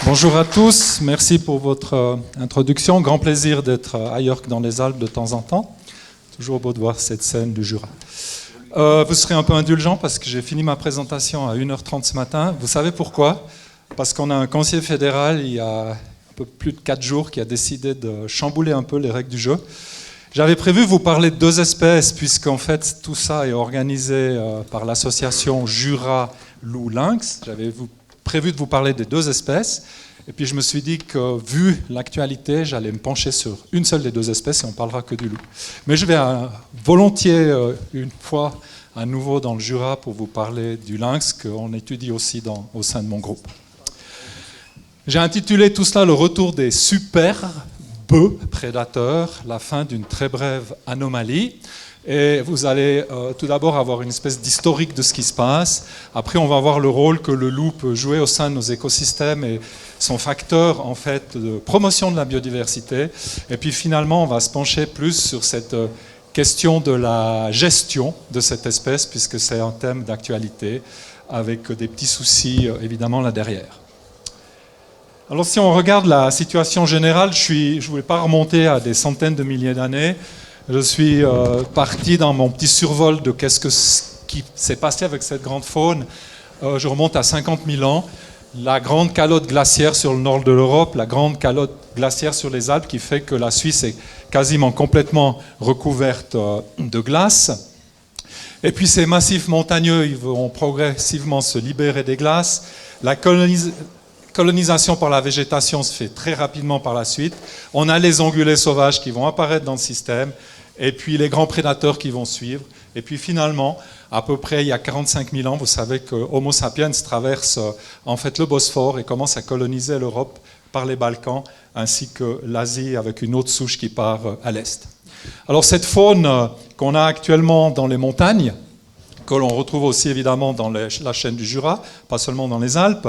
Bonjour à tous, merci pour votre introduction. Grand plaisir d'être ailleurs que dans les Alpes de temps en temps. Toujours beau de voir cette scène du Jura. Vous serez un peu indulgent parce que j'ai fini ma présentation à 1h30 ce matin. Vous savez pourquoi? Parce qu'on a un conseiller fédéral il y a un peu plus de 4 jours qui a décidé de chambouler un peu les règles du jeu. J'avais prévu vous parler de 2 espèces puisqu'en fait tout ça est organisé par l'association Jura-Loup-Lynx. J'avais prévu de vous parler des 2 espèces. Et puis je me suis dit que, vu l'actualité, j'allais me pencher sur une seule des 2 espèces et on ne parlera que du loup. Mais je vais volontiers, une fois à nouveau dans le Jura, pour vous parler du lynx, qu'on étudie aussi au sein de mon groupe. J'ai intitulé tout cela « Le retour des superbes prédateurs, la fin d'une très brève anomalie ». Et vous allez tout d'abord avoir une espèce d'historique de ce qui se passe. Après, on va voir le rôle que le loup peut jouer au sein de nos écosystèmes et son facteur en fait de promotion de la biodiversité. Et puis finalement, on va se pencher plus sur cette question de la gestion de cette espèce, puisque c'est un thème d'actualité, avec des petits soucis évidemment là derrière. Alors si on regarde la situation générale, je ne voulais pas remonter à des centaines de milliers d'années. Je suis parti dans mon petit survol de ce qui s'est passé avec cette grande faune. Je remonte à 50 000 ans. La grande calotte glaciaire sur le nord de l'Europe, la grande calotte glaciaire sur les Alpes qui fait que la Suisse est quasiment complètement recouverte de glace. Et puis ces massifs montagneux, ils vont progressivement se libérer des glaces. La colonisation par la végétation se fait très rapidement par la suite. On a les ongulés sauvages qui vont apparaître dans le système, et puis les grands prédateurs qui vont suivre. Et puis finalement, à peu près il y a 45 000 ans, vous savez que Homo sapiens traverse en fait le Bosphore et commence à coloniser l'Europe par les Balkans, ainsi que l'Asie avec une autre souche qui part à l'est. Alors cette faune qu'on a actuellement dans les montagnes, que l'on retrouve aussi évidemment dans la chaîne du Jura, pas seulement dans les Alpes,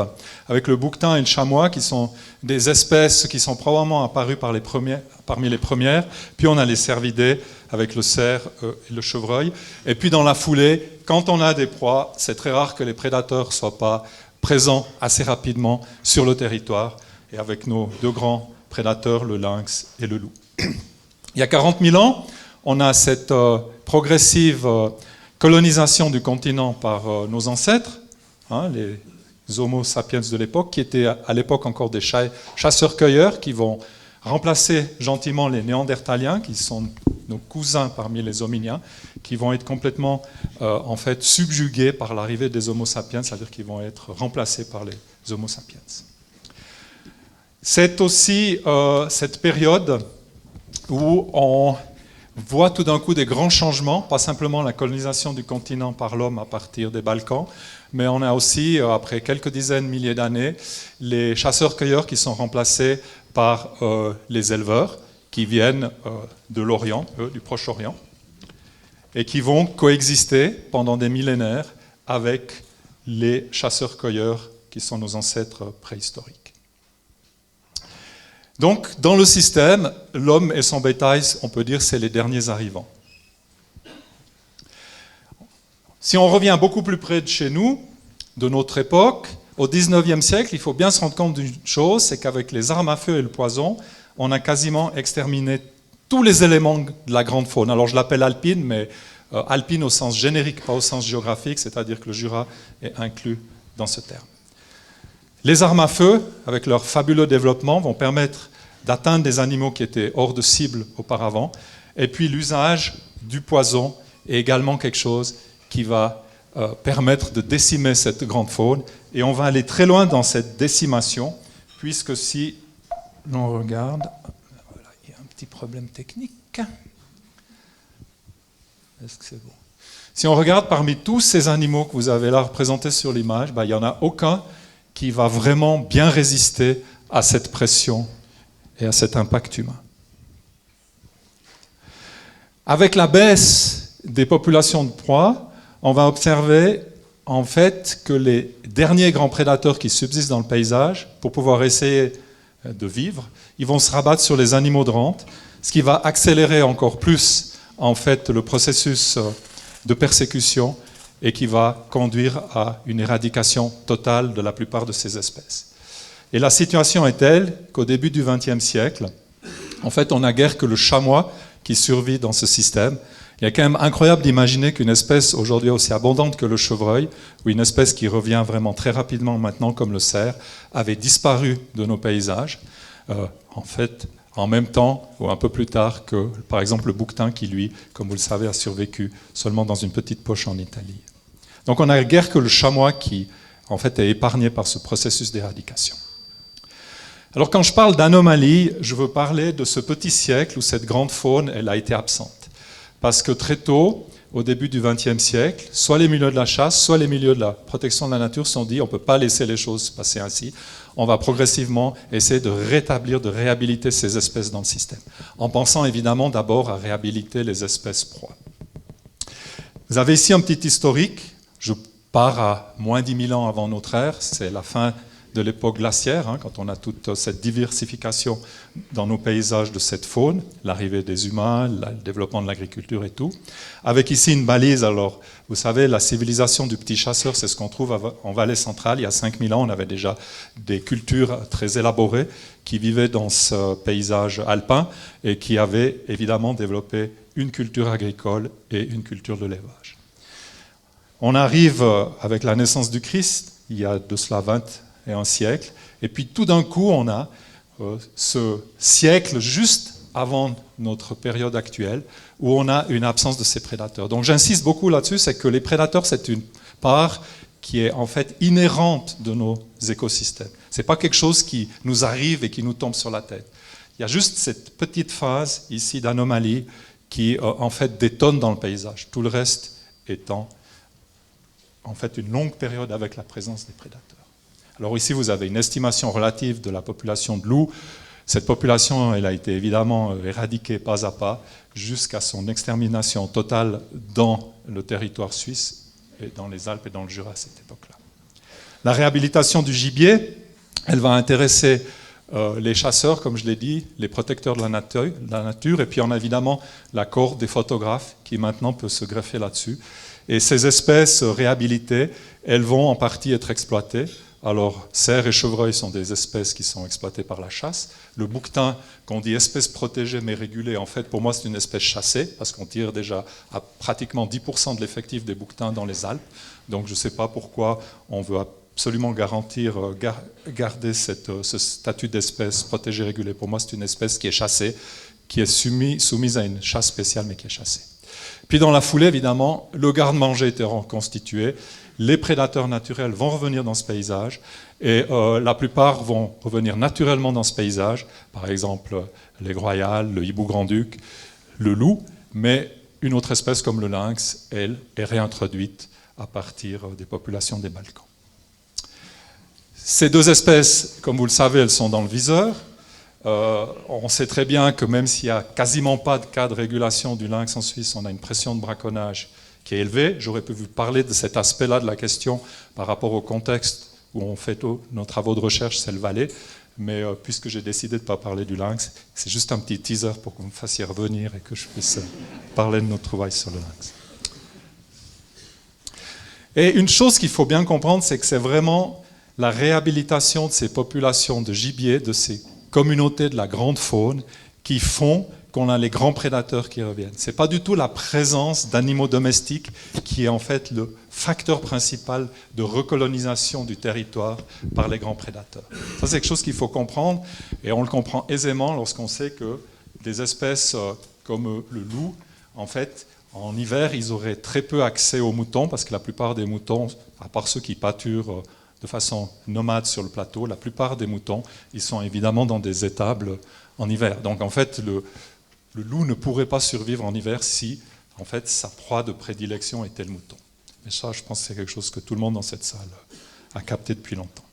avec le bouquetin et le chamois, qui sont des espèces qui sont probablement apparues parmi les premières. Puis on a les cervidés, avec le cerf et le chevreuil. Et puis dans la foulée, quand on a des proies, c'est très rare que les prédateurs ne soient pas présents assez rapidement sur le territoire, et avec nos 2 grands prédateurs, le lynx et le loup. Il y a 40 000 ans, on a cette progressive colonisation du continent par nos ancêtres, les Homo sapiens de l'époque, qui étaient à l'époque encore des chasseurs-cueilleurs, qui vont remplacer gentiment les néandertaliens, qui sont nos cousins parmi les hominiens, qui vont être complètement en fait subjugués par l'arrivée des Homo sapiens, c'est-à-dire qu'ils vont être remplacés par les Homo sapiens. C'est aussi cette période où on voit tout d'un coup des grands changements, pas simplement la colonisation du continent par l'homme à partir des Balkans, mais on a aussi, après quelques dizaines de milliers d'années, les chasseurs-cueilleurs qui sont remplacés par les éleveurs qui viennent de l'Orient, du Proche-Orient, et qui vont coexister pendant des millénaires avec les chasseurs-cueilleurs qui sont nos ancêtres préhistoriques. Donc, dans le système, l'homme et son bétail, on peut dire, c'est les derniers arrivants. Si on revient beaucoup plus près de chez nous, de notre époque, au XIXe siècle, il faut bien se rendre compte d'une chose, c'est qu'avec les armes à feu et le poison, on a quasiment exterminé tous les éléments de la grande faune. Alors je l'appelle alpine, mais alpine au sens générique, pas au sens géographique, c'est-à-dire que le Jura est inclus dans ce terme. Les armes à feu, avec leur fabuleux développement, vont permettre d'atteindre des animaux qui étaient hors de cible auparavant. Et puis l'usage du poison est également quelque chose qui va permettre de décimer cette grande faune. Et on va aller très loin dans cette décimation, puisque si l'on regarde... Voilà, il y a un petit problème technique. Est-ce que c'est bon? Si on regarde parmi tous ces animaux que vous avez là représentés sur l'image, il n'y en a aucun qui va vraiment bien résister à cette pression et à cet impact humain. Avec la baisse des populations de proies, on va observer en fait que les derniers grands prédateurs qui subsistent dans le paysage, pour pouvoir essayer de vivre, ils vont se rabattre sur les animaux de rente, ce qui va accélérer encore plus en fait le processus de persécution et qui va conduire à une éradication totale de la plupart de ces espèces. Et la situation est telle qu'au début du XXe siècle, en fait, on n'a guère que le chamois qui survit dans ce système. Il est quand même incroyable d'imaginer qu'une espèce aujourd'hui aussi abondante que le chevreuil, ou une espèce qui revient vraiment très rapidement maintenant comme le cerf, avait disparu de nos paysages, en fait, en même temps ou un peu plus tard que, par exemple, le bouquetin qui, lui, comme vous le savez, a survécu seulement dans une petite poche en Italie. Donc on n'a guère que le chamois qui, en fait, est épargné par ce processus d'éradication. Alors quand je parle d'anomalie, je veux parler de ce petit siècle où cette grande faune, elle a été absente. Parce que très tôt, au début du XXe siècle, soit les milieux de la chasse, soit les milieux de la protection de la nature se sont dit on ne peut pas laisser les choses passer ainsi, on va progressivement essayer de rétablir, de réhabiliter ces espèces dans le système, en pensant évidemment d'abord à réhabiliter les espèces proies. Vous avez ici un petit historique, je pars à moins 10 000 ans avant notre ère, c'est la fin de l'époque glaciaire, quand on a toute cette diversification dans nos paysages de cette faune, l'arrivée des humains, le développement de l'agriculture et tout. Avec ici une balise, alors vous savez, la civilisation du petit chasseur, c'est ce qu'on trouve en Valais centrale. Il y a 5000 ans, on avait déjà des cultures très élaborées qui vivaient dans ce paysage alpin et qui avaient évidemment développé une culture agricole et une culture de l'élevage. On arrive avec la naissance du Christ, il y a de cela 21 siècles, et puis tout d'un coup on a ce siècle juste avant notre période actuelle où on a une absence de ces prédateurs. Donc j'insiste beaucoup là-dessus, c'est que les prédateurs c'est une part qui est en fait inhérente de nos écosystèmes. Ce n'est pas quelque chose qui nous arrive et qui nous tombe sur la tête. Il y a juste cette petite phase ici d'anomalie qui en fait détonne dans le paysage, tout le reste étant en fait une longue période avec la présence des prédateurs. Alors ici, vous avez une estimation relative de la population de loups. Cette population, elle a été évidemment éradiquée pas à pas jusqu'à son extermination totale dans le territoire suisse et dans les Alpes et dans le Jura à cette époque-là. La réhabilitation du gibier, elle va intéresser les chasseurs, comme je l'ai dit, les protecteurs de la nature, et puis on a évidemment la cohorte des photographes qui maintenant peut se greffer là-dessus. Et ces espèces réhabilitées, elles vont en partie être exploitées. Alors, cerfs et chevreuils sont des espèces qui sont exploitées par la chasse. Le bouquetin, qu'on dit espèce protégée mais régulée, en fait, pour moi, c'est une espèce chassée, parce qu'on tire déjà à pratiquement 10% de l'effectif des bouquetins dans les Alpes. Donc, je ne sais pas pourquoi on veut absolument garantir, garder ce statut d'espèce protégée régulée. Pour moi, c'est une espèce qui est chassée, qui est soumise à une chasse spéciale, mais qui est chassée. Puis dans la foulée, évidemment, le garde-manger était reconstitué. Les prédateurs naturels vont revenir dans ce paysage et la plupart vont revenir naturellement dans ce paysage, par exemple l'aigle royal, le hibou grand-duc, le loup, mais une autre espèce comme le lynx, elle, est réintroduite à partir des populations des Balkans. Ces deux espèces, comme vous le savez, elles sont dans le viseur. On sait très bien que même s'il n'y a quasiment pas de cas de régulation du lynx en Suisse, on a une pression de braconnage qui est élevée. J'aurais pu vous parler de cet aspect-là de la question par rapport au contexte où on fait nos travaux de recherche, c'est le Valais. Mais puisque j'ai décidé de ne pas parler du lynx, c'est juste un petit teaser pour que vous me fassiez revenir et que je puisse parler de notre trouvaille sur le lynx. Et une chose qu'il faut bien comprendre, c'est que c'est vraiment la réhabilitation de ces populations de gibier, de ces communautés de la grande faune, qui font qu'on a les grands prédateurs qui reviennent. Ce n'est pas du tout la présence d'animaux domestiques qui est en fait le facteur principal de recolonisation du territoire par les grands prédateurs. Ça, c'est quelque chose qu'il faut comprendre, et on le comprend aisément lorsqu'on sait que des espèces comme le loup, en fait, en hiver, ils auraient très peu accès aux moutons, parce que la plupart des moutons, à part ceux qui pâturent de façon nomade sur le plateau, la plupart des moutons, ils sont évidemment dans des étables en hiver. Donc en fait, le loup ne pourrait pas survivre en hiver si en fait, sa proie de prédilection était le mouton. Mais ça, je pense que c'est quelque chose que tout le monde dans cette salle a capté depuis longtemps.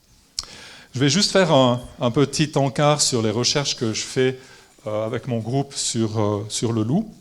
Je vais juste faire un petit encart sur les recherches que je fais avec mon groupe sur le loup.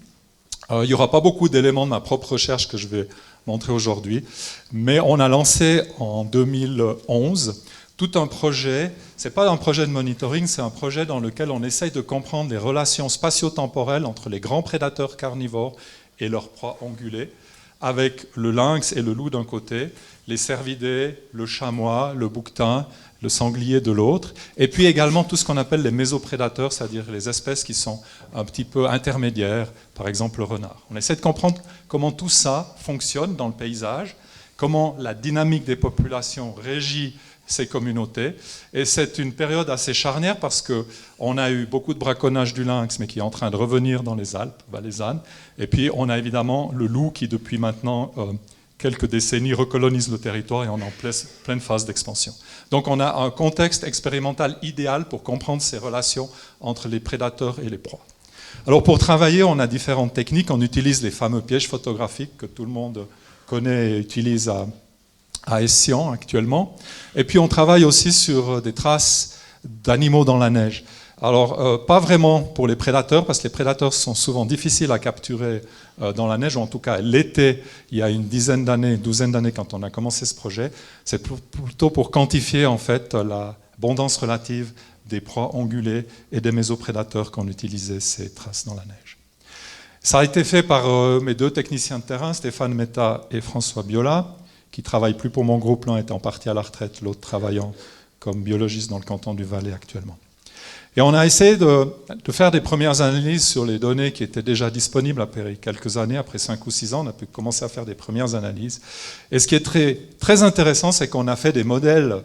Il n'y aura pas beaucoup d'éléments de ma propre recherche que je vais montrer aujourd'hui, mais on a lancé en 2011 tout un projet. Ce n'est pas un projet de monitoring, c'est un projet dans lequel on essaye de comprendre les relations spatio-temporelles entre les grands prédateurs carnivores et leurs proies ongulées, avec le lynx et le loup d'un côté, les cervidés, le chamois, le bouquetin, le sanglier de l'autre, et puis également tout ce qu'on appelle les mésoprédateurs, c'est-à-dire les espèces qui sont un petit peu intermédiaires, par exemple le renard. On essaie de comprendre comment tout ça fonctionne dans le paysage, comment la dynamique des populations régit ces communautés, et c'est une période assez charnière parce qu'on a eu beaucoup de braconnage du lynx, mais qui est en train de revenir dans les Alpes valaisannes, et puis on a évidemment le loup qui depuis maintenant quelques décennies recolonise le territoire et on est en pleine phase d'expansion. Donc on a un contexte expérimental idéal pour comprendre ces relations entre les prédateurs et les proies. Alors pour travailler, on a différentes techniques. On utilise les fameux pièges photographiques que tout le monde connaît et utilise à Essian actuellement. Et puis on travaille aussi sur des traces d'animaux dans la neige. Alors, pas vraiment pour les prédateurs, parce que les prédateurs sont souvent difficiles à capturer dans la neige, ou en tout cas l'été, il y a une douzaine d'années quand on a commencé ce projet. C'est plutôt pour quantifier en fait l'abondance relative des proies ongulées et des mésoprédateurs qu'on utilisait ces traces dans la neige. Ça a été fait par mes deux techniciens de terrain, Stéphane Metta et François Biola, qui ne travaillent plus pour mon groupe, l'un étant parti à la retraite, l'autre travaillant comme biologiste dans le canton du Valais actuellement. Et on a essayé de faire des premières analyses sur les données qui étaient déjà disponibles après quelques années, après 5 ou 6 ans, on a pu commencer à faire des premières analyses. Et ce qui est très, très intéressant, c'est qu'on a fait des modèles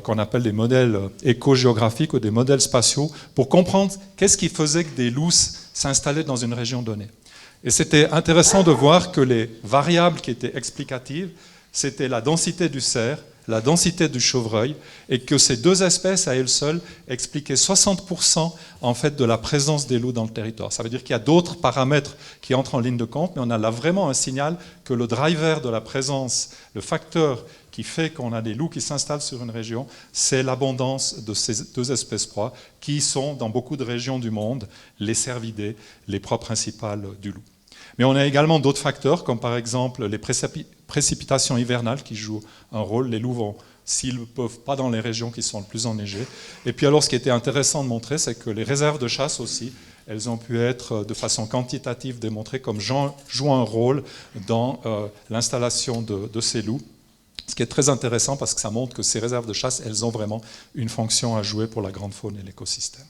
qu'on appelle des modèles éco-géographiques ou des modèles spatiaux pour comprendre qu'est-ce qui faisait que des loups s'installaient dans une région donnée. Et c'était intéressant de voir que les variables qui étaient explicatives, c'était la densité du cerf, la densité du chevreuil, et que ces deux espèces à elles seules expliquaient 60% en fait de la présence des loups dans le territoire. Ça veut dire qu'il y a d'autres paramètres qui entrent en ligne de compte, mais on a là vraiment un signal que le driver de la présence, le facteur qui fait qu'on a des loups qui s'installent sur une région, c'est l'abondance de ces deux espèces proies qui sont dans beaucoup de régions du monde les cervidés, les proies principales du loup. Mais on a également d'autres facteurs, comme par exemple les précipitations hivernales qui jouent un rôle. Les loups vont, s'ils ne peuvent pas, dans les régions qui sont le plus enneigées. Et puis alors, ce qui était intéressant de montrer, c'est que les réserves de chasse aussi, elles ont pu être de façon quantitative démontrées comme jouant un rôle dans l'installation de ces loups. Ce qui est très intéressant parce que ça montre que ces réserves de chasse, elles ont vraiment une fonction à jouer pour la grande faune et l'écosystème.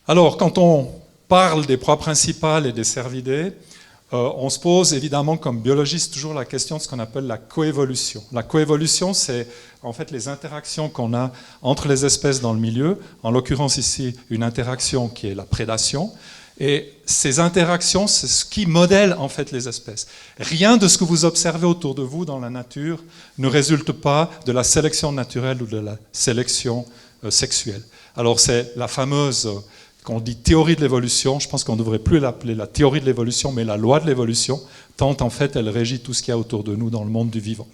Alors, quand on parle des proies principales et des cervidés, on se pose évidemment comme biologiste toujours la question de ce qu'on appelle la coévolution. La coévolution, c'est en fait les interactions qu'on a entre les espèces dans le milieu, en l'occurrence ici une interaction qui est la prédation, et ces interactions, c'est ce qui modèle en fait les espèces. Rien de ce que vous observez autour de vous dans la nature ne résulte pas de la sélection naturelle ou de la sélection sexuelle. Alors c'est la fameuse qu'on dit théorie de l'évolution, je pense qu'on ne devrait plus l'appeler la théorie de l'évolution, mais la loi de l'évolution, tant en fait elle régit tout ce qu'il y a autour de nous dans le monde du vivant.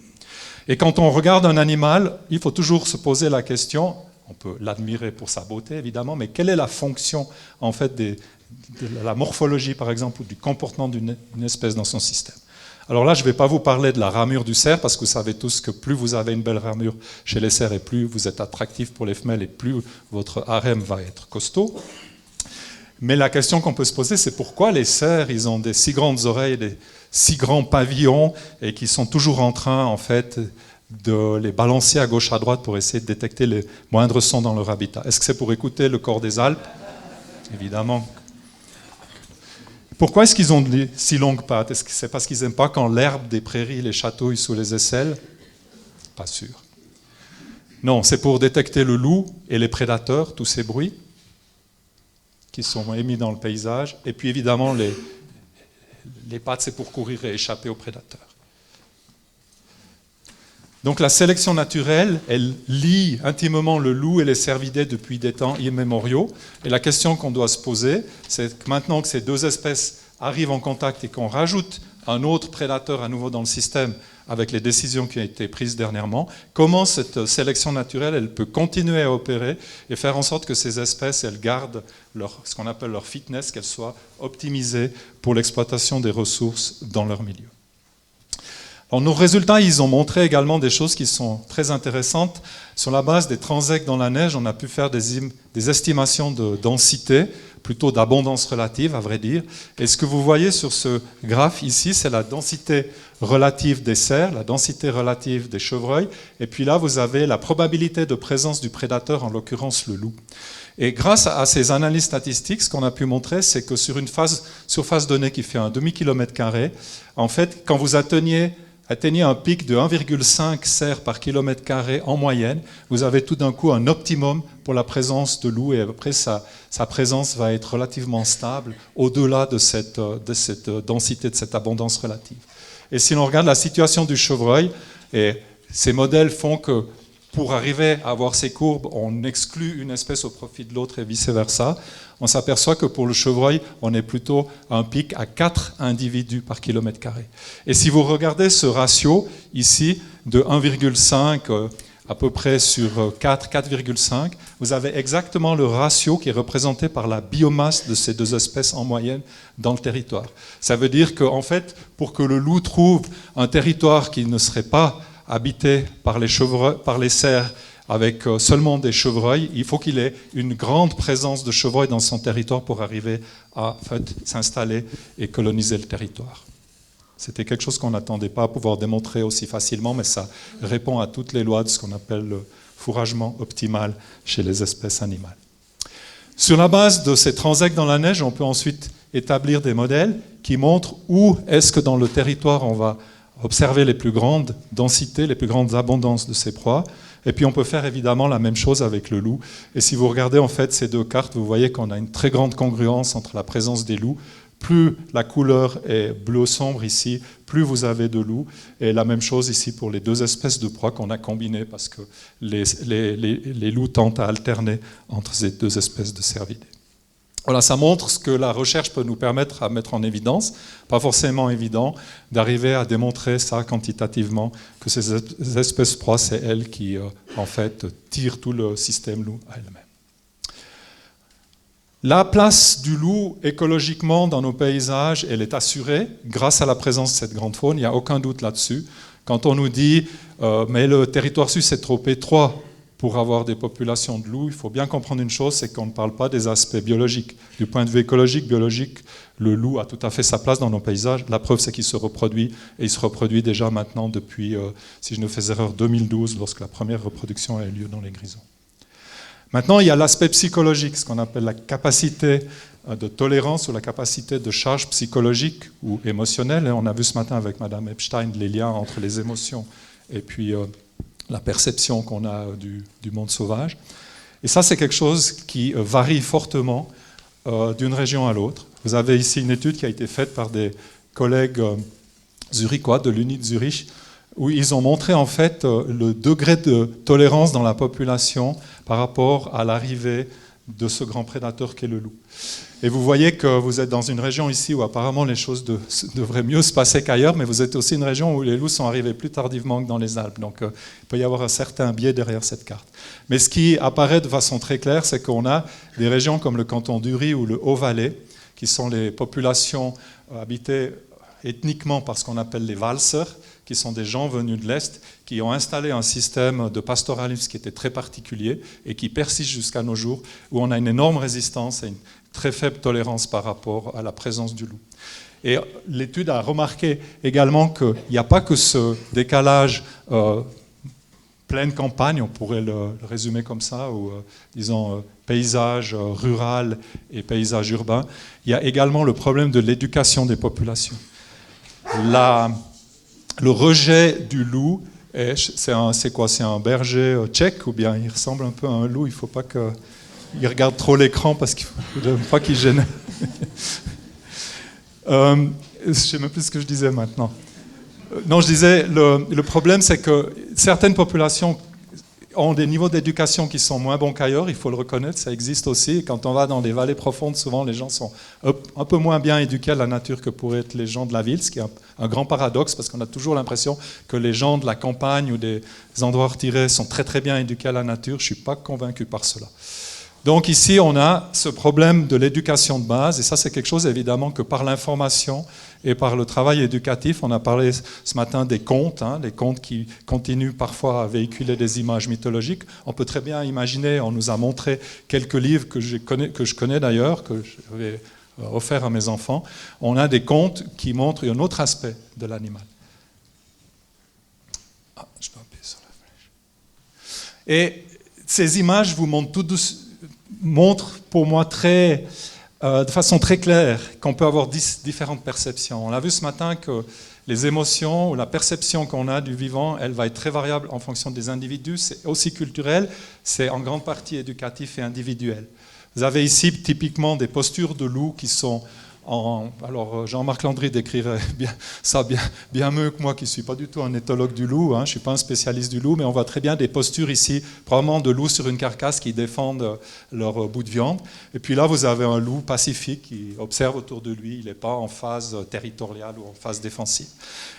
Et quand on regarde un animal, il faut toujours se poser la question, on peut l'admirer pour sa beauté évidemment, mais quelle est la fonction en fait de la morphologie par exemple, ou du comportement d'une espèce dans son système. Alors là, je ne vais pas vous parler de la ramure du cerf, parce que vous savez tous que plus vous avez une belle ramure chez les cerfs, et plus vous êtes attractif pour les femelles, et plus votre harem va être costaud. Mais la question qu'on peut se poser, c'est pourquoi les cerfs, ils ont des si grandes oreilles, des si grands pavillons, et qui sont toujours en train, en fait, de les balancer à gauche à droite pour essayer de détecter les moindres sons dans leur habitat. Est-ce que c'est pour écouter le cor des Alpes? Évidemment. Pourquoi est-ce qu'ils ont si longues pattes? Est-ce que c'est parce qu'ils n'aiment pas quand l'herbe des prairies les chatouille sous les aisselles? Pas sûr. Non, c'est pour détecter le loup et les prédateurs, tous ces bruits qui sont émis dans le paysage. Et puis évidemment, les pattes, c'est pour courir et échapper aux prédateurs. Donc la sélection naturelle, elle lie intimement le loup et les cervidés depuis des temps immémoriaux. Et la question qu'on doit se poser, c'est que maintenant que ces deux espèces arrivent en contact et qu'on rajoute un autre prédateur à nouveau dans le système avec les décisions qui ont été prises dernièrement, comment cette sélection naturelle elle peut continuer à opérer et faire en sorte que ces espèces elles gardent ce qu'on appelle leur fitness, qu'elles soient optimisées pour l'exploitation des ressources dans leur milieu. Alors, nos résultats, ils ont montré également des choses qui sont très intéressantes. Sur la base des transects dans la neige, on a pu faire des estimations de densité plutôt d'abondance relative, à vrai dire. Et ce que vous voyez sur ce graphe ici, c'est la densité relative des cerfs, la densité relative des chevreuils, et puis là, vous avez la probabilité de présence du prédateur, en l'occurrence le loup. Et grâce à ces analyses statistiques, ce qu'on a pu montrer, c'est que sur une surface donnée qui fait un demi-kilomètre carré, en fait, quand vous atteignez un pic de 1,5 cerfs par kilomètre carré en moyenne, vous avez tout d'un coup un optimum pour la présence de loup, et après sa présence va être relativement stable au-delà de cette densité, de cette abondance relative. Et si l'on regarde la situation du chevreuil, et ces modèles font que pour arriver à avoir ces courbes, on exclut une espèce au profit de l'autre et vice-versa. On s'aperçoit que pour le chevreuil, on est plutôt à un pic à 4 individus par kilomètre carré. Et si vous regardez ce ratio ici de 1,5 à peu près sur 4, 4,5, vous avez exactement le ratio qui est représenté par la biomasse de ces deux espèces en moyenne dans le territoire. Ça veut dire qu'en fait, pour que le loup trouve un territoire qui ne serait pas habité par les cerfs avec seulement des chevreuils, il faut qu'il ait une grande présence de chevreuils dans son territoire pour arriver à s'installer et coloniser le territoire. C'était quelque chose qu'on n'attendait pas à pouvoir démontrer aussi facilement, mais ça répond à toutes les lois de ce qu'on appelle le fourragement optimal chez les espèces animales. Sur la base de ces transects dans la neige, on peut ensuite établir des modèles qui montrent où est-ce que dans le territoire on va observer les plus grandes densités, les plus grandes abondances de ces proies. Et puis on peut faire évidemment la même chose avec le loup. Et si vous regardez en fait ces deux cartes, vous voyez qu'on a une très grande congruence entre la présence des loups. Plus la couleur est bleu sombre ici, plus vous avez de loups. Et la même chose ici pour les deux espèces de proies qu'on a combinées, parce que les loups tentent à alterner entre ces deux espèces de cervidés. Voilà, ça montre ce que la recherche peut nous permettre à mettre en évidence. Pas forcément évident d'arriver à démontrer ça quantitativement, que ces espèces proies, c'est elles qui, en fait, tirent tout le système loup à elles-mêmes. La place du loup écologiquement dans nos paysages, elle est assurée grâce à la présence de cette grande faune, il n'y a aucun doute là-dessus. Quand on nous dit mais le territoire suisse est trop étroit pour avoir des populations de loups, il faut bien comprendre une chose, c'est qu'on ne parle pas des aspects biologiques. Du point de vue écologique, biologique, le loup a tout à fait sa place dans nos paysages. La preuve, c'est qu'il se reproduit, et il se reproduit déjà maintenant depuis, si je ne fais erreur, 2012, lorsque la première reproduction a eu lieu dans les Grisons. Maintenant, il y a l'aspect psychologique, ce qu'on appelle la capacité de tolérance ou la capacité de charge psychologique ou émotionnelle. Et on a vu ce matin avec Madame Epstein les liens entre les émotions et puis la perception qu'on a du monde sauvage. Et ça, c'est quelque chose qui varie fortement d'une région à l'autre. Vous avez ici une étude qui a été faite par des collègues zurichois de l'Uni de Zurich, où ils ont montré en fait le degré de tolérance dans la population par rapport à l'arrivée de ce grand prédateur qu'est le loup. Et vous voyez que vous êtes dans une région ici où apparemment les choses devraient mieux se passer qu'ailleurs, mais vous êtes aussi une région où les loups sont arrivés plus tardivement que dans les Alpes. Donc il peut y avoir un certain biais derrière cette carte. Mais ce qui apparaît de façon très claire, c'est qu'on a des régions comme le canton d'Uri ou le Haut-Valais, qui sont les populations habitées ethniquement par ce qu'on appelle les valseurs, qui sont des gens venus de l'Est, qui ont installé un système de pastoralisme qui était très particulier et qui persiste jusqu'à nos jours, où on a une énorme résistance et une très faible tolérance par rapport à la présence du loup. Et l'étude a remarqué également qu'il n'y a pas que ce décalage pleine campagne, on pourrait le résumer comme ça, ou disons paysage rural et paysage urbain. Il y a également le problème de l'éducation des populations. Le rejet du loup, c'est quoi? C'est un berger tchèque, ou bien il ressemble un peu à un loup? Il ne faut pas qu'il regarde trop l'écran parce qu'il ne faut pas qu'il gêne. Je ne sais même plus ce que je disais maintenant. Non, je disais, le problème, c'est que certaines populations ont des niveaux d'éducation qui sont moins bons qu'ailleurs, il faut le reconnaître, ça existe aussi. Et quand on va dans des vallées profondes, souvent les gens sont un peu moins bien éduqués à la nature que pourraient être les gens de la ville, ce qui est un grand paradoxe, parce qu'on a toujours l'impression que les gens de la campagne ou des endroits retirés sont très très bien éduqués à la nature. Je ne suis pas convaincu par cela. Donc ici, on a ce problème de l'éducation de base, et ça c'est quelque chose évidemment que par l'information et par le travail éducatif, on a parlé ce matin des contes, les contes qui continuent parfois à véhiculer des images mythologiques. On peut très bien imaginer, on nous a montré quelques livres que je connais d'ailleurs, que j'avais offert à mes enfants, on a des contes qui montrent un autre aspect de l'animal. Ah, je peux appuyer sur la flèche. Et ces images vous montrent pour moi de façon très claire qu'on peut avoir différentes perceptions. On a vu ce matin que les émotions ou la perception qu'on a du vivant, elle va être très variable en fonction des individus. C'est aussi culturel, c'est en grande partie éducatif et individuel. Vous avez ici typiquement des postures de loup qui sont alors Jean-Marc Landry décrirait ça bien mieux que moi qui ne suis pas du tout un éthologue du loup, je ne suis pas un spécialiste du loup, mais on voit très bien des postures ici, probablement de loups sur une carcasse qui défendent leur bout de viande. Et puis là, vous avez un loup pacifique qui observe autour de lui, il n'est pas en phase territoriale ou en phase défensive.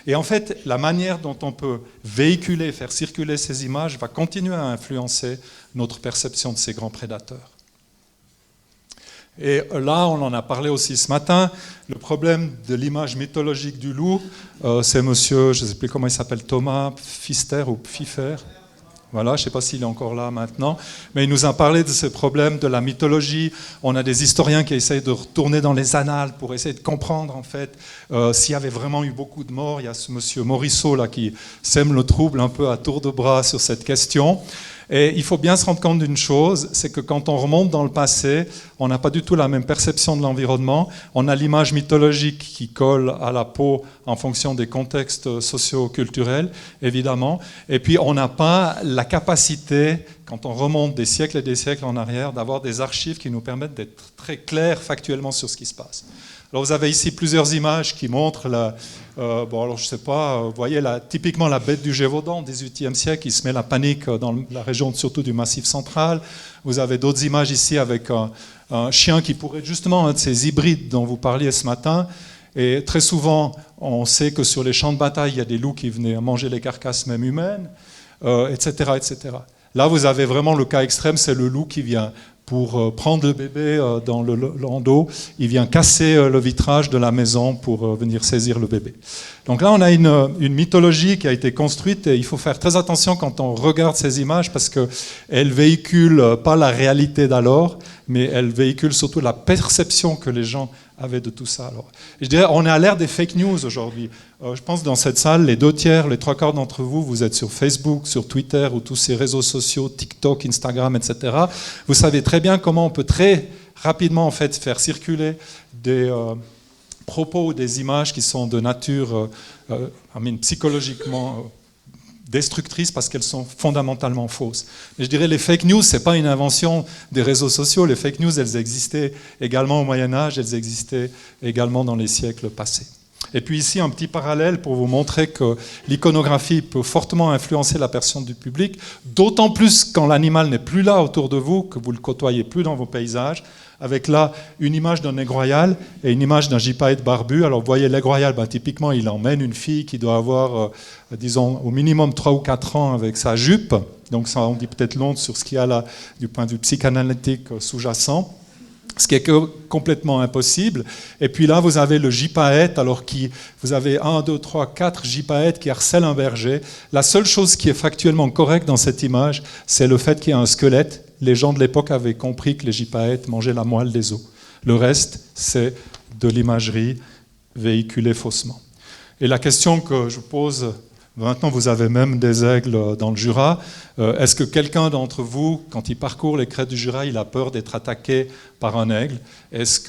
Et en fait, la manière dont on peut véhiculer, faire circuler ces images va continuer à influencer notre perception de ces grands prédateurs. Et là, on en a parlé aussi ce matin, le problème de l'image mythologique du loup, c'est monsieur, je ne sais plus comment il s'appelle, Thomas Pfister ou Pfiffer, voilà, je ne sais pas s'il est encore là maintenant, mais il nous a parlé de ce problème de la mythologie. On a des historiens qui essayent de retourner dans les annales pour essayer de comprendre en fait s'il y avait vraiment eu beaucoup de morts. Il y a ce monsieur Morisseau là qui sème le trouble un peu à tour de bras sur cette question. Et il faut bien se rendre compte d'une chose, c'est que quand on remonte dans le passé, on n'a pas du tout la même perception de l'environnement. On a l'image mythologique qui colle à la peau en fonction des contextes socio-culturels, évidemment. Et puis on n'a pas la capacité, quand on remonte des siècles et des siècles en arrière, d'avoir des archives qui nous permettent d'être très clairs factuellement sur ce qui se passe. Alors vous avez ici plusieurs images qui montrent alors je sais pas, vous voyez typiquement la bête du Gévaudan au XVIIIe siècle qui se met la panique dans la région surtout du Massif central. Vous avez d'autres images ici avec un chien qui pourrait être justement un de ces hybrides dont vous parliez ce matin. Et très souvent, on sait que sur les champs de bataille, il y a des loups qui venaient manger les carcasses même humaines, etc., etc. Là, vous avez vraiment le cas extrême, c'est le loup qui vient pour prendre le bébé dans le landau, il vient casser le vitrage de la maison pour venir saisir le bébé. Donc là, on a une mythologie qui a été construite et il faut faire très attention quand on regarde ces images parce qu'elles ne véhiculent pas la réalité d'alors, mais elles véhiculent surtout la perception que les gens avaient de tout ça. Alors, je dirais, on est à l'ère des fake news aujourd'hui. Je pense que dans cette salle, les 2/3, les 3/4 d'entre vous, vous êtes sur Facebook, sur Twitter ou tous ces réseaux sociaux, TikTok, Instagram, etc. Vous savez très bien comment on peut très rapidement en fait, faire circuler des propos ou des images qui sont de nature psychologiquement destructrices parce qu'elles sont fondamentalement fausses. Mais je dirais les fake news, ce n'est pas une invention des réseaux sociaux. Les fake news, elles existaient également au Moyen-Âge, elles existaient également dans les siècles passés. Et puis ici, un petit parallèle pour vous montrer que l'iconographie peut fortement influencer la perception du public, d'autant plus quand l'animal n'est plus là autour de vous, que vous ne le côtoyez plus dans vos paysages, avec là une image d'un aigle royal et une image d'un gypaète barbu. Alors vous voyez l'aigle royal, typiquement il emmène une fille qui doit avoir, disons, au minimum 3 ou 4 ans avec sa jupe, donc ça on dit peut-être long sur ce qu'il y a là du point de vue psychanalytique sous-jacent. Ce qui est complètement impossible. Et puis là, vous avez le gypaète, vous avez 1, 2, 3, 4 gypaètes qui harcèlent un berger. La seule chose qui est factuellement correcte dans cette image, c'est le fait qu'il y a un squelette. Les gens de l'époque avaient compris que les gypaètes mangeaient la moelle des os. Le reste, c'est de l'imagerie véhiculée faussement. Et la question que je pose... Maintenant, vous avez même des aigles dans le Jura. Est-ce que quelqu'un d'entre vous, quand il parcourt les crêtes du Jura, il a peur d'être attaqué par un aigle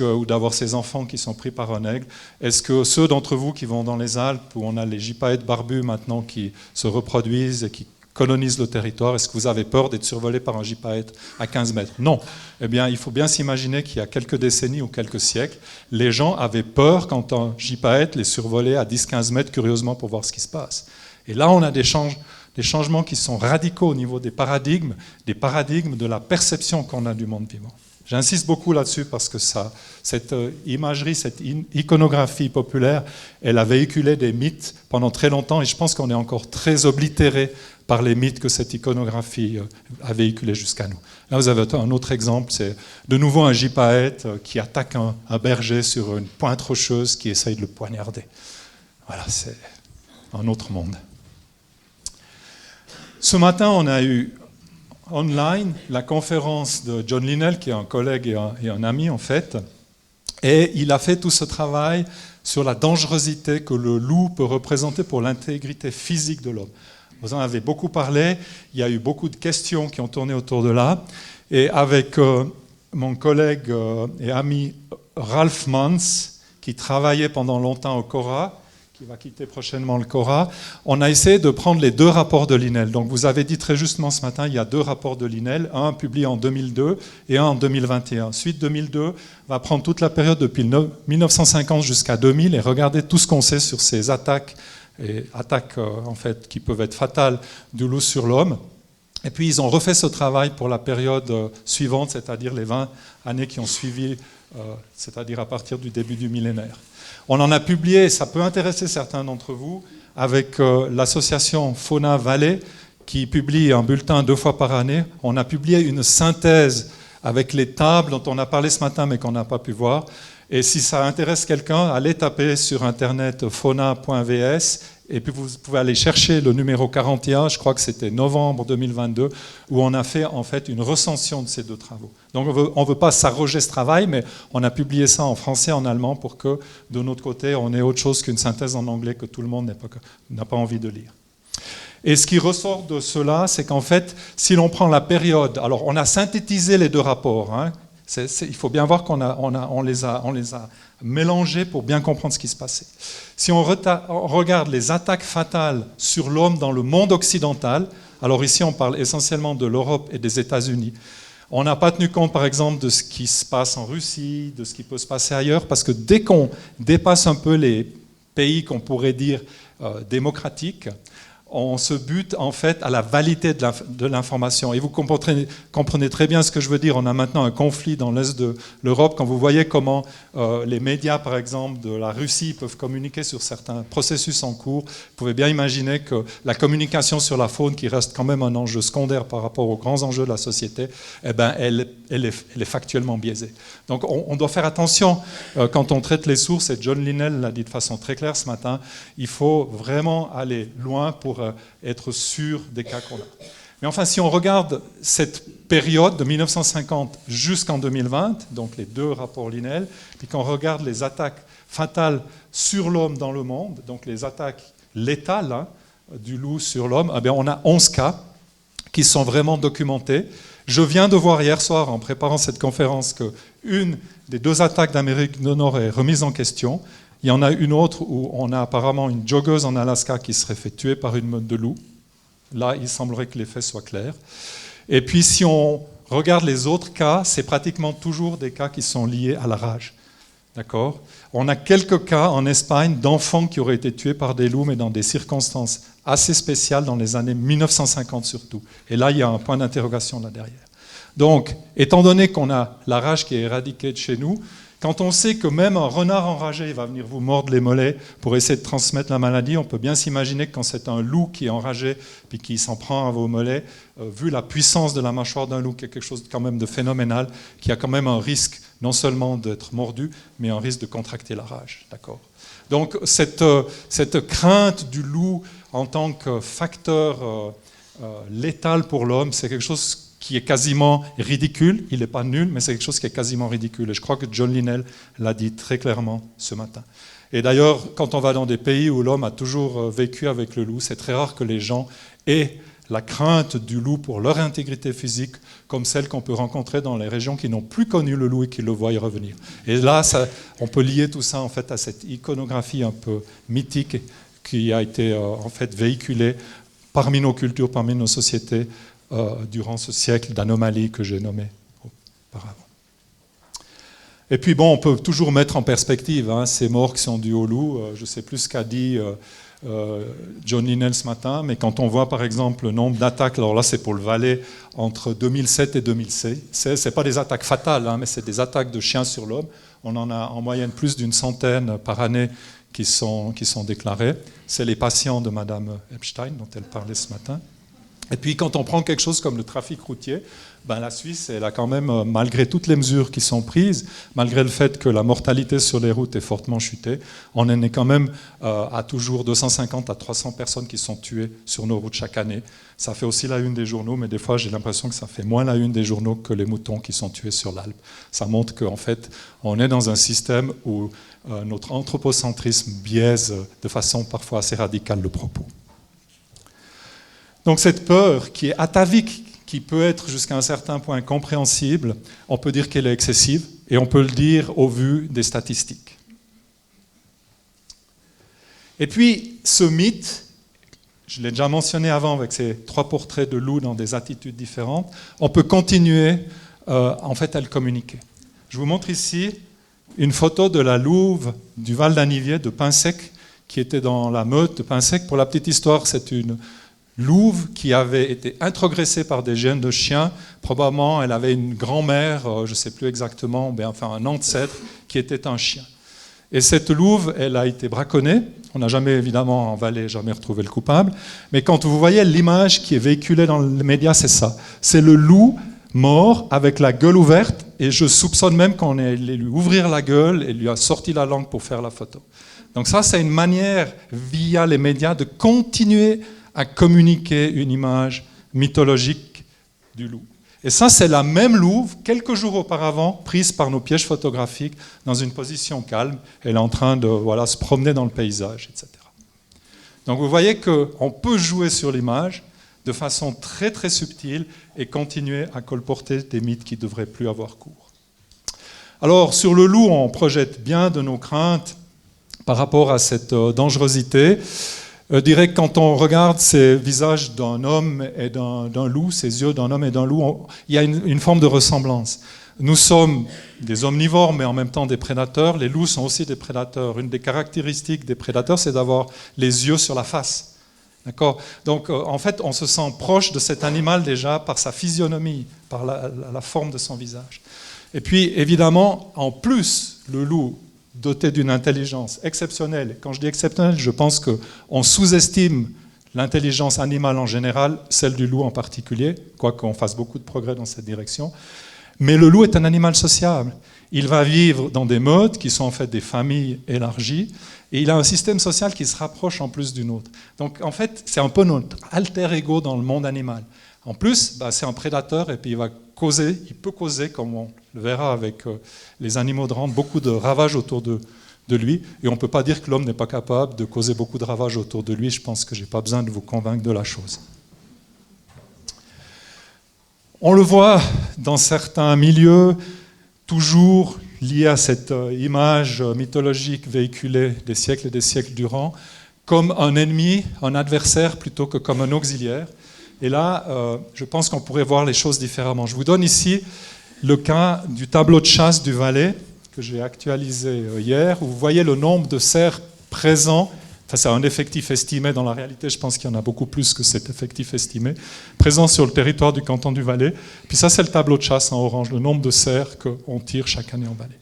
ou d'avoir ses enfants qui sont pris par un aigle? Est-ce que ceux d'entre vous qui vont dans les Alpes, où on a les gypaètes barbus maintenant qui se reproduisent et qui colonisent le territoire, est-ce que vous avez peur d'être survolé par un gypaète à 15 mètres? Non. Eh bien, il faut bien s'imaginer qu'il y a quelques décennies ou quelques siècles, les gens avaient peur quand un gypaète les survolait à 10-15 mètres, curieusement, pour voir ce qui se passe. Et là, on a des changements qui sont radicaux au niveau des paradigmes de la perception qu'on a du monde vivant. J'insiste beaucoup là-dessus parce que cette imagerie, cette iconographie populaire, elle a véhiculé des mythes pendant très longtemps et je pense qu'on est encore très oblitéré par les mythes que cette iconographie a véhiculés jusqu'à nous. Là, vous avez un autre exemple, c'est de nouveau un gypaète qui attaque un berger sur une pointe rocheuse qui essaye de le poignarder. Voilà, c'est un autre monde. Ce matin, on a eu online la conférence de John Linnell, qui est un collègue et un ami en fait, et il a fait tout ce travail sur la dangerosité que le loup peut représenter pour l'intégrité physique de l'homme. Vous en avez beaucoup parlé, il y a eu beaucoup de questions qui ont tourné autour de là, et avec mon collègue et ami Ralph Mans, qui travaillait pendant longtemps au Cora, qui va quitter prochainement le Cora, on a essayé de prendre les deux rapports de Linnell. Donc vous avez dit très justement ce matin, il y a deux rapports de Linnell, un publié en 2002 et un en 2021. Suite 2002 va prendre toute la période depuis 1950 jusqu'à 2000 et regarder tout ce qu'on sait sur ces attaques, en fait, qui peuvent être fatales du loup sur l'homme. Et puis ils ont refait ce travail pour la période suivante, c'est-à-dire les 20 années qui ont suivi, c'est-à-dire à partir du début du millénaire. On en a publié, ça peut intéresser certains d'entre vous, avec l'association Fauna Valley, qui publie un bulletin 2 fois par année. On a publié une synthèse avec les tables dont on a parlé ce matin, mais qu'on n'a pas pu voir. Et si ça intéresse quelqu'un, allez taper sur Internet fauna.vs, et puis vous pouvez aller chercher le numéro 41, je crois que c'était novembre 2022, où on a fait en fait une recension de ces deux travaux. Donc on ne veut pas s'arroger ce travail, mais on a publié ça en français et en allemand pour que, de notre côté, on ait autre chose qu'une synthèse en anglais que tout le monde n'a pas envie de lire. Et ce qui ressort de cela, c'est qu'en fait, si l'on prend la période, alors on a synthétisé les deux rapports, hein, il faut bien voir on les a mélangés pour bien comprendre ce qui se passait. Si on regarde les attaques fatales sur l'homme dans le monde occidental, alors ici on parle essentiellement de l'Europe et des États-Unis, on n'a pas tenu compte par exemple de ce qui se passe en Russie, de ce qui peut se passer ailleurs, parce que dès qu'on dépasse un peu les pays qu'on pourrait dire démocratiques, on se bute en fait à la validité de l'information. Et vous comprenez très bien ce que je veux dire. On a maintenant un conflit dans l'est de l'Europe. Quand vous voyez comment les médias, par exemple, de la Russie peuvent communiquer sur certains processus en cours, vous pouvez bien imaginer que la communication sur la faune, qui reste quand même un enjeu secondaire par rapport aux grands enjeux de la société, eh ben, elle est factuellement biaisée. Donc on doit faire attention quand on traite les sources, et John Linnell l'a dit de façon très claire ce matin, il faut vraiment aller loin pour être sûr des cas qu'on a. Mais enfin, si on regarde cette période de 1950 jusqu'en 2020, donc les deux rapports Linnell, puis qu'on regarde les attaques fatales sur l'homme dans le monde, donc les attaques létales hein, du loup sur l'homme, eh bien, on a 11 cas qui sont vraiment documentés. Je viens de voir hier soir, en préparant cette conférence, qu'une des deux attaques d'Amérique du Nord est remise en question. Il y en a une autre où on a apparemment une joggeuse en Alaska qui serait fait tuer par une meute de loups. Là, il semblerait que les faits soient clairs. Et puis, si on regarde les autres cas, c'est pratiquement toujours des cas qui sont liés à la rage. D'accord ? On a quelques cas en Espagne d'enfants qui auraient été tués par des loups, mais dans des circonstances assez spéciales, dans les années 1950 surtout. Et là, il y a un point d'interrogation là derrière. Donc, étant donné qu'on a la rage qui est éradiquée de chez nous, quand on sait que même un renard enragé il va venir vous mordre les mollets pour essayer de transmettre la maladie, on peut bien s'imaginer que quand c'est un loup qui est enragé puis qui s'en prend à vos mollets, vu la puissance de la mâchoire d'un loup, qui est quelque chose quand même de phénoménal, qui a quand même un risque non seulement d'être mordu, mais un risque de contracter la rage. D'accord ? Donc cette crainte du loup en tant que facteur létal pour l'homme, c'est quelque chose qui est quasiment ridicule. Il n'est pas nul, mais c'est quelque chose qui est quasiment ridicule. Et je crois que John Linnell l'a dit très clairement ce matin. Et d'ailleurs, quand on va dans des pays où l'homme a toujours vécu avec le loup, c'est très rare que les gens aient la crainte du loup pour leur intégrité physique, comme celle qu'on peut rencontrer dans les régions qui n'ont plus connu le loup et qui le voient y revenir. Et là, on peut lier tout ça en fait à cette iconographie un peu mythique qui a été en fait véhiculée parmi nos cultures, parmi nos sociétés, durant ce siècle d'anomalies que j'ai nommé auparavant. Et puis bon, on peut toujours mettre en perspective hein, ces morts qui sont dus au loup. Je ne sais plus ce qu'a dit John Linnell ce matin, mais quand on voit par exemple le nombre d'attaques, alors là c'est pour le Valais, entre 2007 et 2016, ce n'est pas des attaques fatales, hein, mais c'est des attaques de chiens sur l'homme. On en a en moyenne plus d'une centaine par année qui sont déclarées. C'est les patients de Madame Epstein dont elle parlait ce matin. Et puis quand on prend quelque chose comme le trafic routier, ben la Suisse, elle a quand même, malgré toutes les mesures qui sont prises, malgré le fait que la mortalité sur les routes est fortement chutée, on en est quand même à toujours 250 à 300 personnes qui sont tuées sur nos routes chaque année. Ça fait aussi la une des journaux, mais des fois j'ai l'impression que ça fait moins la une des journaux que les moutons qui sont tués sur l'Alpe. Ça montre qu'en fait, on est dans un système où notre anthropocentrisme biaise de façon parfois assez radicale le propos. Donc cette peur qui est atavique, qui peut être jusqu'à un certain point compréhensible, on peut dire qu'elle est excessive, et on peut le dire au vu des statistiques. Et puis, ce mythe, je l'ai déjà mentionné avant avec ces 3 portraits de loups dans des attitudes différentes, on peut continuer en fait à le communiquer. Je vous montre ici une photo de la louve du Val d'Anniviers, de Pinsec, qui était dans la meute de Pinsec. Pour la petite histoire, c'est une louve qui avait été introgressée par des gènes de chiens. Probablement, elle avait une grand-mère, je ne sais plus exactement, mais enfin un ancêtre qui était un chien. Et cette louve, elle a été braconnée. On n'a jamais, évidemment, en Valais, jamais retrouvé le coupable. Mais quand vous voyez l'image qui est véhiculée dans les médias, c'est ça. C'est le loup mort avec la gueule ouverte. Et je soupçonne même qu'on allait lui ouvrir la gueule et lui a sorti la langue pour faire la photo. Donc ça, c'est une manière, via les médias, de continuer à communiquer une image mythologique du loup. Et ça, c'est la même louve, quelques jours auparavant, prise par nos pièges photographiques dans une position calme. Elle est en train de se promener dans le paysage, etc. Donc vous voyez qu'on peut jouer sur l'image de façon très très subtile et continuer à colporter des mythes qui ne devraient plus avoir cours. Alors sur le loup, on projette bien de nos craintes par rapport à cette dangerosité. Je dirais que quand on regarde ces visages d'un homme et d'un loup, ces yeux d'un homme et d'un loup, il y a une forme de ressemblance. Nous sommes des omnivores, mais en même temps des prédateurs. Les loups sont aussi des prédateurs. Une des caractéristiques des prédateurs, c'est d'avoir les yeux sur la face. D'accord ? Donc, en fait, on se sent proche de cet animal déjà par sa physionomie, par la forme de son visage. Et puis, évidemment, en plus, le loup, doté d'une intelligence exceptionnelle. Quand je dis exceptionnelle, je pense qu'on sous-estime l'intelligence animale en général, celle du loup en particulier, quoiqu'on fasse beaucoup de progrès dans cette direction. Mais le loup est un animal sociable. Il va vivre dans des meutes qui sont en fait des familles élargies, et il a un système social qui se rapproche en plus du nôtre. Donc en fait, c'est un peu notre alter ego dans le monde animal. En plus, c'est un prédateur, et puis il peut causer, comme on le verra avec les animaux de rente, beaucoup de ravages autour de lui. Et on ne peut pas dire que l'homme n'est pas capable de causer beaucoup de ravages autour de lui. Je pense que je n'ai pas besoin de vous convaincre de la chose. On le voit dans certains milieux, toujours liés à cette image mythologique véhiculée des siècles et des siècles durant, comme un ennemi, un adversaire, plutôt que comme un auxiliaire. Et là, je pense qu'on pourrait voir les choses différemment. Je vous donne ici le cas du tableau de chasse du Valais, que j'ai actualisé hier, où vous voyez le nombre de cerfs présents. Enfin, c'est un effectif estimé. Dans la réalité, je pense qu'il y en a beaucoup plus que cet effectif estimé, présents sur le territoire du canton du Valais. Puis ça, c'est le tableau de chasse en orange, le nombre de cerfs qu'on tire chaque année en Valais.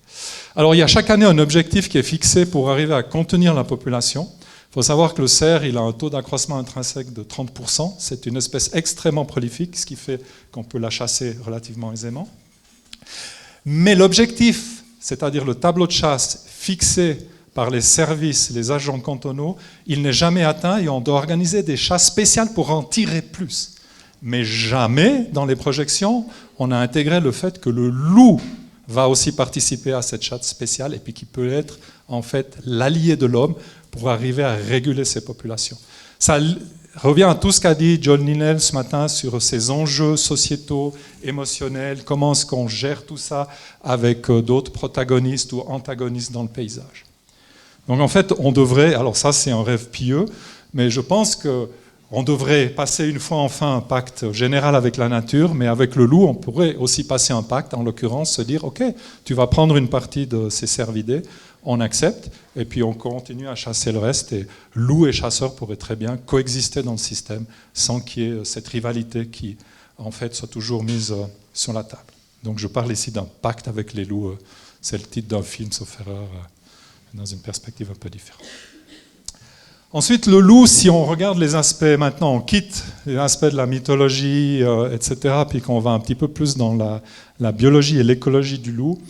Alors, il y a chaque année un objectif qui est fixé pour arriver à contenir la population. Il faut savoir que le cerf, il a un taux d'accroissement intrinsèque de 30%. C'est une espèce extrêmement prolifique, ce qui fait qu'on peut la chasser relativement aisément. Mais l'objectif, c'est-à-dire le tableau de chasse fixé par les services, les agents cantonaux, il n'est jamais atteint et on doit organiser des chasses spéciales pour en tirer plus. Mais jamais, dans les projections, on a intégré le fait que le loup va aussi participer à cette chasse spéciale et puis qui peut être en fait l'allié de l'homme pour arriver à réguler ces populations. Ça revient à tout ce qu'a dit John Linnell ce matin sur ces enjeux sociétaux, émotionnels, comment est-ce qu'on gère tout ça avec d'autres protagonistes ou antagonistes dans le paysage. Donc en fait, on devrait, alors ça c'est un rêve pieux, mais je pense qu'on devrait passer une fois enfin un pacte général avec la nature, mais avec le loup, on pourrait aussi passer un pacte, en l'occurrence, se dire, ok, tu vas prendre une partie de ces cervidés, on accepte, et puis on continue à chasser le reste, et loup et chasseur pourraient très bien coexister dans le système, sans qu'il y ait cette rivalité qui, en fait, soit toujours mise sur la table. Donc je parle ici d'un pacte avec les loups, c'est le titre d'un film, sauf erreur, dans une perspective un peu différente. Ensuite, le loup, si on regarde les aspects, maintenant on quitte les aspects de la mythologie, etc., puis qu'on va un petit peu plus dans la biologie et l'écologie du loup,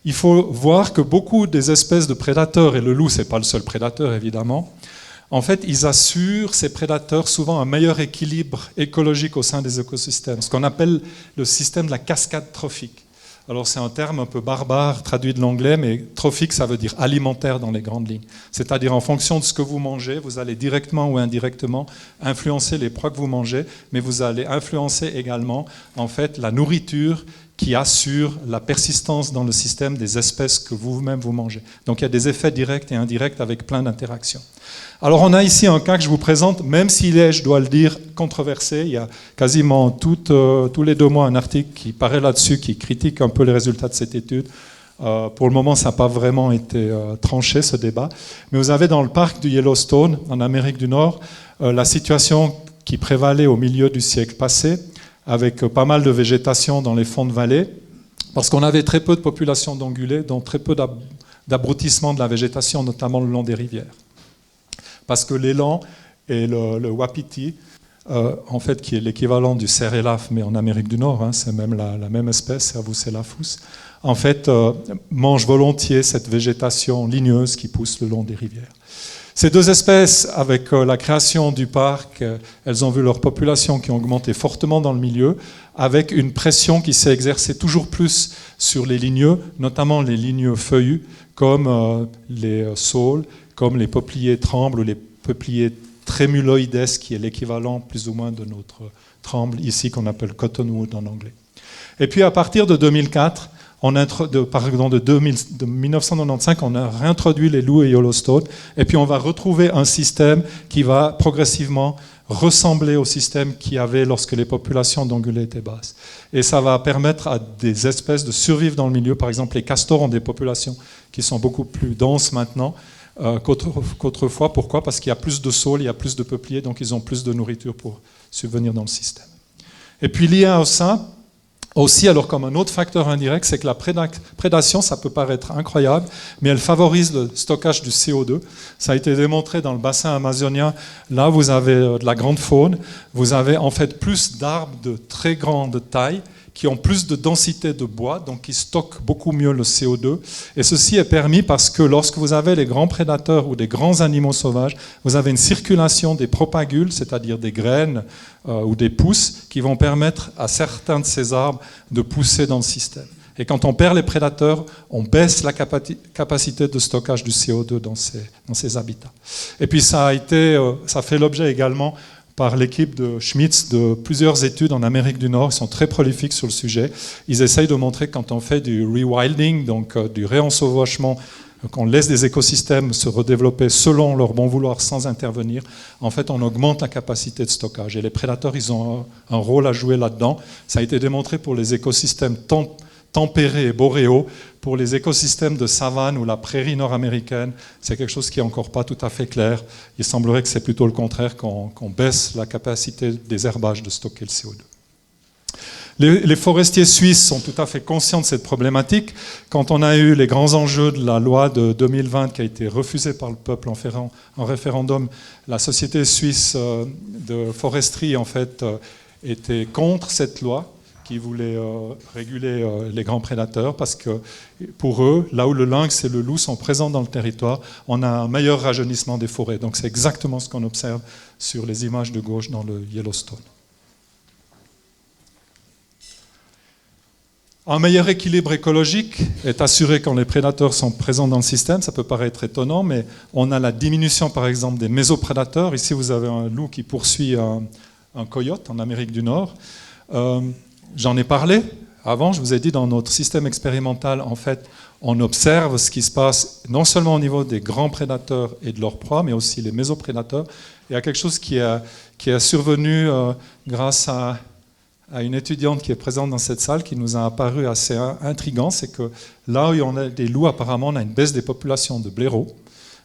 il faut voir que beaucoup des espèces de prédateurs, et le loup, ce n'est pas le seul prédateur évidemment, en fait, ils assurent, ces prédateurs, souvent un meilleur équilibre écologique au sein des écosystèmes, ce qu'on appelle le système de la cascade trophique. Alors c'est un terme un peu barbare traduit de l'anglais, mais trophique ça veut dire alimentaire dans les grandes lignes. C'est-à-dire en fonction de ce que vous mangez, vous allez directement ou indirectement influencer les proies que vous mangez, mais vous allez influencer également en fait la nourriture qui assure la persistance dans le système des espèces que vous-même vous mangez. Donc il y a des effets directs et indirects avec plein d'interactions. Alors on a ici un cas que je vous présente, même s'il est, je dois le dire, controversé. Il y a quasiment tous les 2 mois un article qui paraît là-dessus, qui critique un peu les résultats de cette étude. Pour le moment, ça n'a pas vraiment été tranché, ce débat. Mais vous avez dans le parc du Yellowstone, en Amérique du Nord, la situation qui prévalait au milieu du siècle passé, avec pas mal de végétation dans les fonds de vallée, parce qu'on avait très peu de population d'ongulés, donc très peu d'abrutissement de la végétation, notamment le long des rivières. Parce que l'élan et le wapiti, en fait, qui est l'équivalent du cerf élaphe, mais en Amérique du Nord, hein, c'est même la même espèce, Cervus elaphus, en fait, mangent volontiers cette végétation ligneuse qui pousse le long des rivières. Ces 2 espèces, avec la création du parc, elles ont vu leur population qui a augmenté fortement dans le milieu, avec une pression qui s'est exercée toujours plus sur les ligneux, notamment les ligneux feuillus, comme les saules, comme les peupliers trembles ou les peupliers trémuloides, qui est l'équivalent plus ou moins de notre tremble ici, qu'on appelle cottonwood en anglais. Et puis à partir de 2004, de 1995, on a réintroduit les loups et Yellowstone, et puis on va retrouver un système qui va progressivement ressembler au système qu'il y avait lorsque les populations d'ongulés étaient basses. Et ça va permettre à des espèces de survivre dans le milieu. Par exemple, les castors ont des populations qui sont beaucoup plus denses maintenant qu'autrefois. Pourquoi ? Parce qu'il y a plus de saules, il y a plus de peupliers, donc ils ont plus de nourriture pour subvenir dans le système. Et puis l'IA au sein, aussi, alors comme un autre facteur indirect, c'est que la prédation, ça peut paraître incroyable, mais elle favorise le stockage du CO2. Ça a été démontré dans le bassin amazonien. Là, vous avez de la grande faune, vous avez en fait plus d'arbres de très grande taille qui ont plus de densité de bois, donc qui stockent beaucoup mieux le CO2. Et ceci est permis parce que lorsque vous avez les grands prédateurs ou des grands animaux sauvages, vous avez une circulation des propagules, c'est-à-dire des graines ou des pousses, qui vont permettre à certains de ces arbres de pousser dans le système. Et quand on perd les prédateurs, on baisse la capacité de stockage du CO2 dans ces habitats. Et puis ça fait l'objet également par l'équipe de Schmitz de plusieurs études en Amérique du Nord. Ils sont très prolifiques sur le sujet. Ils essayent de montrer que quand on fait du rewilding, donc du réensauvagement, qu'on laisse des écosystèmes se redévelopper selon leur bon vouloir sans intervenir, en fait on augmente la capacité de stockage. Et les prédateurs, ils ont un rôle à jouer là-dedans. Ça a été démontré pour les écosystèmes tempérés et boréaux. Pour les écosystèmes de savane ou la prairie nord-américaine, c'est quelque chose qui n'est encore pas tout à fait clair. Il semblerait que c'est plutôt le contraire, qu'on baisse la capacité des herbages de stocker le CO2. Les forestiers suisses sont tout à fait conscients de cette problématique. Quand on a eu les grands enjeux de la loi de 2020 qui a été refusée par le peuple en référendum, la société suisse de foresterie en fait, était contre cette loi qui voulait réguler les grands prédateurs, parce que pour eux, là où le lynx et le loup sont présents dans le territoire, on a un meilleur rajeunissement des forêts. Donc c'est exactement ce qu'on observe sur les images de gauche dans le Yellowstone. Un meilleur équilibre écologique est assuré quand les prédateurs sont présents dans le système. Ça peut paraître étonnant, mais on a la diminution par exemple des mésoprédateurs. Ici vous avez un loup qui poursuit un coyote en Amérique du Nord. J'en ai parlé avant, je vous ai dit, dans notre système expérimental, en fait, on observe ce qui se passe non seulement au niveau des grands prédateurs et de leurs proies, mais aussi les mésoprédateurs. Il y a quelque chose qui est survenu grâce à une étudiante qui est présente dans cette salle, qui nous a apparu assez intriguant, c'est que là où on a des loups, apparemment, on a une baisse des populations de blaireaux,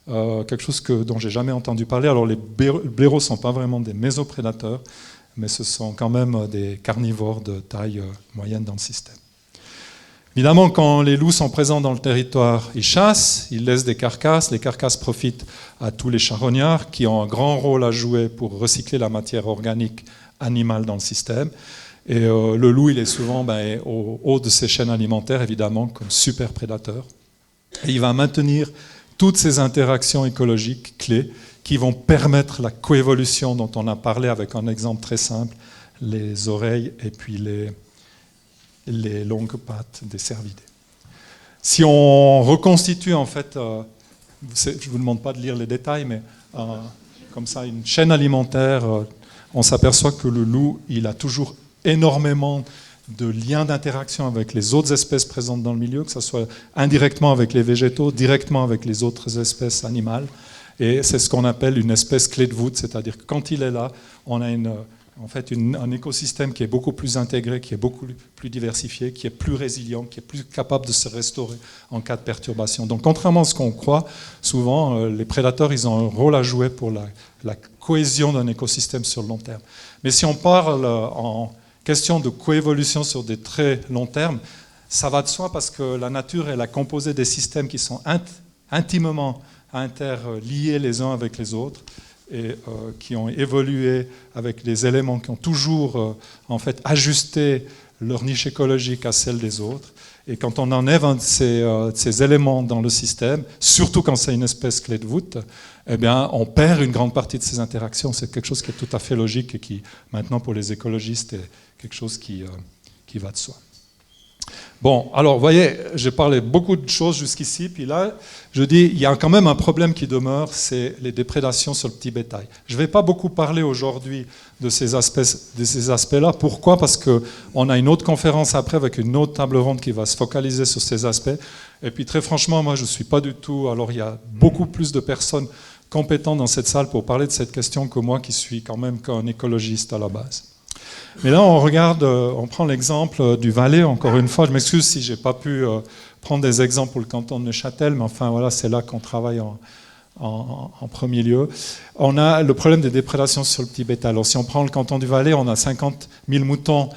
quelque chose dont j'ai jamais entendu parler. Alors les blaireaux ne sont pas vraiment des mésoprédateurs, mais ce sont quand même des carnivores de taille moyenne dans le système. Évidemment, quand les loups sont présents dans le territoire, ils chassent, ils laissent des carcasses. Les carcasses profitent à tous les charognards qui ont un grand rôle à jouer pour recycler la matière organique animale dans le système. Et le loup, il est souvent au haut de ces chaînes alimentaires, évidemment, comme super prédateur. Et il va maintenir toutes ces interactions écologiques clés qui vont permettre la coévolution dont on a parlé avec un exemple très simple, les oreilles et puis les longues pattes des cervidés. Si on reconstitue, en fait, je ne vous demande pas de lire les détails, mais comme ça, une chaîne alimentaire, on s'aperçoit que le loup, il a toujours énormément de liens d'interaction avec les autres espèces présentes dans le milieu, que ce soit indirectement avec les végétaux, directement avec les autres espèces animales. Et c'est ce qu'on appelle une espèce clé de voûte, c'est-à-dire que quand il est là, on a un écosystème qui est beaucoup plus intégré, qui est beaucoup plus diversifié, qui est plus résilient, qui est plus capable de se restaurer en cas de perturbation. Donc contrairement à ce qu'on croit, souvent les prédateurs ils ont un rôle à jouer pour la cohésion d'un écosystème sur le long terme. Mais si on parle en question de coévolution sur des très longs termes, ça va de soi parce que la nature elle a composé des systèmes qui sont intimement interliés les uns avec les autres et qui ont évolué avec des éléments qui ont toujours en fait ajusté leur niche écologique à celle des autres. Et quand on enlève un de ces éléments dans le système, surtout quand c'est une espèce clé de voûte, eh bien, on perd une grande partie de ces interactions. C'est quelque chose qui est tout à fait logique et qui, maintenant, pour les écologistes, est quelque chose qui va de soi. Bon, alors, vous voyez, j'ai parlé beaucoup de choses jusqu'ici, puis là, je dis, il y a quand même un problème qui demeure, c'est les déprédations sur le petit bétail. Je ne vais pas beaucoup parler aujourd'hui de ces aspects-là. Pourquoi ? Parce qu'on a une autre conférence après, avec une autre table ronde qui va se focaliser sur ces aspects. Et puis, très franchement, moi, je ne suis pas du tout... Alors, il y a beaucoup plus de personnes compétentes dans cette salle pour parler de cette question que moi, qui suis quand même qu'un écologiste à la base. Mais là, on prend l'exemple du Valais, encore une fois. Je m'excuse si je n'ai pas pu prendre des exemples pour le canton de Neuchâtel, mais enfin, voilà, c'est là qu'on travaille en premier lieu. On a le problème des déprédations sur le petit bétail. Alors, si on prend le canton du Valais, on a 50 000 moutons,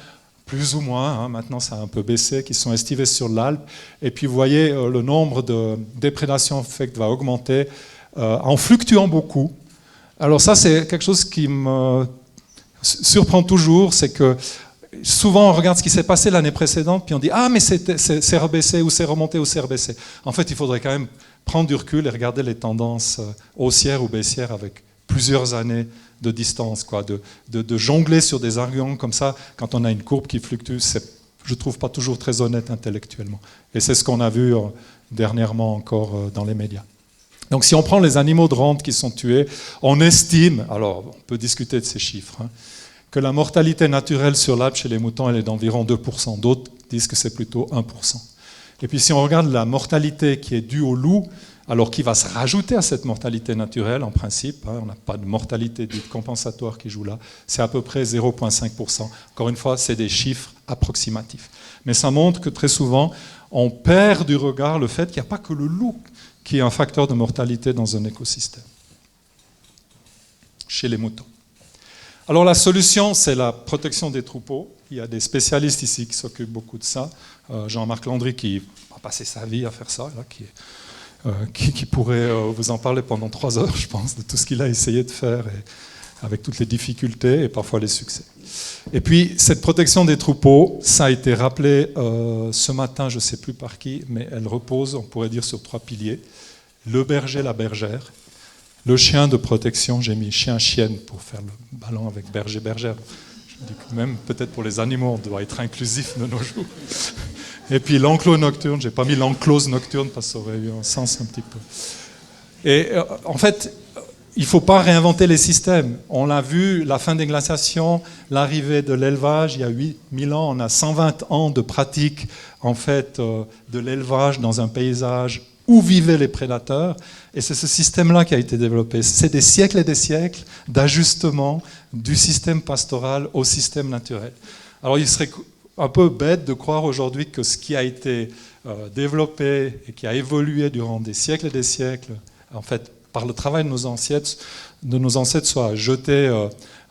plus ou moins, maintenant ça a un peu baissé, qui sont estivés sur l'Alpe. Et puis, vous voyez, le nombre de déprédations en fait, va augmenter en fluctuant beaucoup. Alors ça, c'est quelque chose qui me surprend toujours, c'est que souvent on regarde ce qui s'est passé l'année précédente, puis on dit « Ah, mais c'est rebaissé, ou c'est remonté, ou c'est rebaissé ». En fait, il faudrait quand même prendre du recul et regarder les tendances haussières ou baissières avec plusieurs années de distance, quoi. De jongler sur des arguments comme ça, quand on a une courbe qui fluctue, c'est, je ne trouve pas toujours très honnête intellectuellement. Et c'est ce qu'on a vu dernièrement encore dans les médias. Donc si on prend les animaux de rente qui sont tués, on estime, alors on peut discuter de ces chiffres, que la mortalité naturelle sur l'Alpe chez les moutons, elle est d'environ 2%. D'autres disent que c'est plutôt 1%. Et puis si on regarde la mortalité qui est due au loup, alors qui va se rajouter à cette mortalité naturelle en principe, on n'a pas de mortalité dite compensatoire qui joue là, c'est à peu près 0,5%. Encore une fois, c'est des chiffres approximatifs. Mais ça montre que très souvent, on perd du regard le fait qu'il n'y a pas que le loup qui est un facteur de mortalité dans un écosystème, chez les moutons. Alors la solution, c'est la protection des troupeaux. Il y a des spécialistes ici qui s'occupent beaucoup de ça. Jean-Marc Landry, qui a passé sa vie à faire ça, là, qui pourrait vous en parler pendant 3 heures, je pense, de tout ce qu'il a essayé de faire, et avec toutes les difficultés et parfois les succès. Et puis, cette protection des troupeaux, ça a été rappelé ce matin, je ne sais plus par qui, mais elle repose, on pourrait dire, sur 3 piliers. Le berger, la bergère. Le chien de protection, j'ai mis chien-chienne pour faire le ballon avec berger-bergère. Je dis que même peut-être pour les animaux, on doit être inclusif de nos jours. Et puis l'enclos nocturne, je n'ai pas mis l'enclose nocturne parce que ça aurait eu un sens un petit peu. Et en fait, il ne faut pas réinventer les systèmes. On l'a vu, la fin des glaciations, l'arrivée de l'élevage, il y a 8000 ans, on a 120 ans de pratique en fait, de l'élevage dans un paysage où vivaient les prédateurs. Et c'est ce système-là qui a été développé. C'est des siècles et des siècles d'ajustement du système pastoral au système naturel. Alors il serait un peu bête de croire aujourd'hui que ce qui a été développé et qui a évolué durant des siècles et des siècles, en fait, par le travail de nos ancêtres soit jeté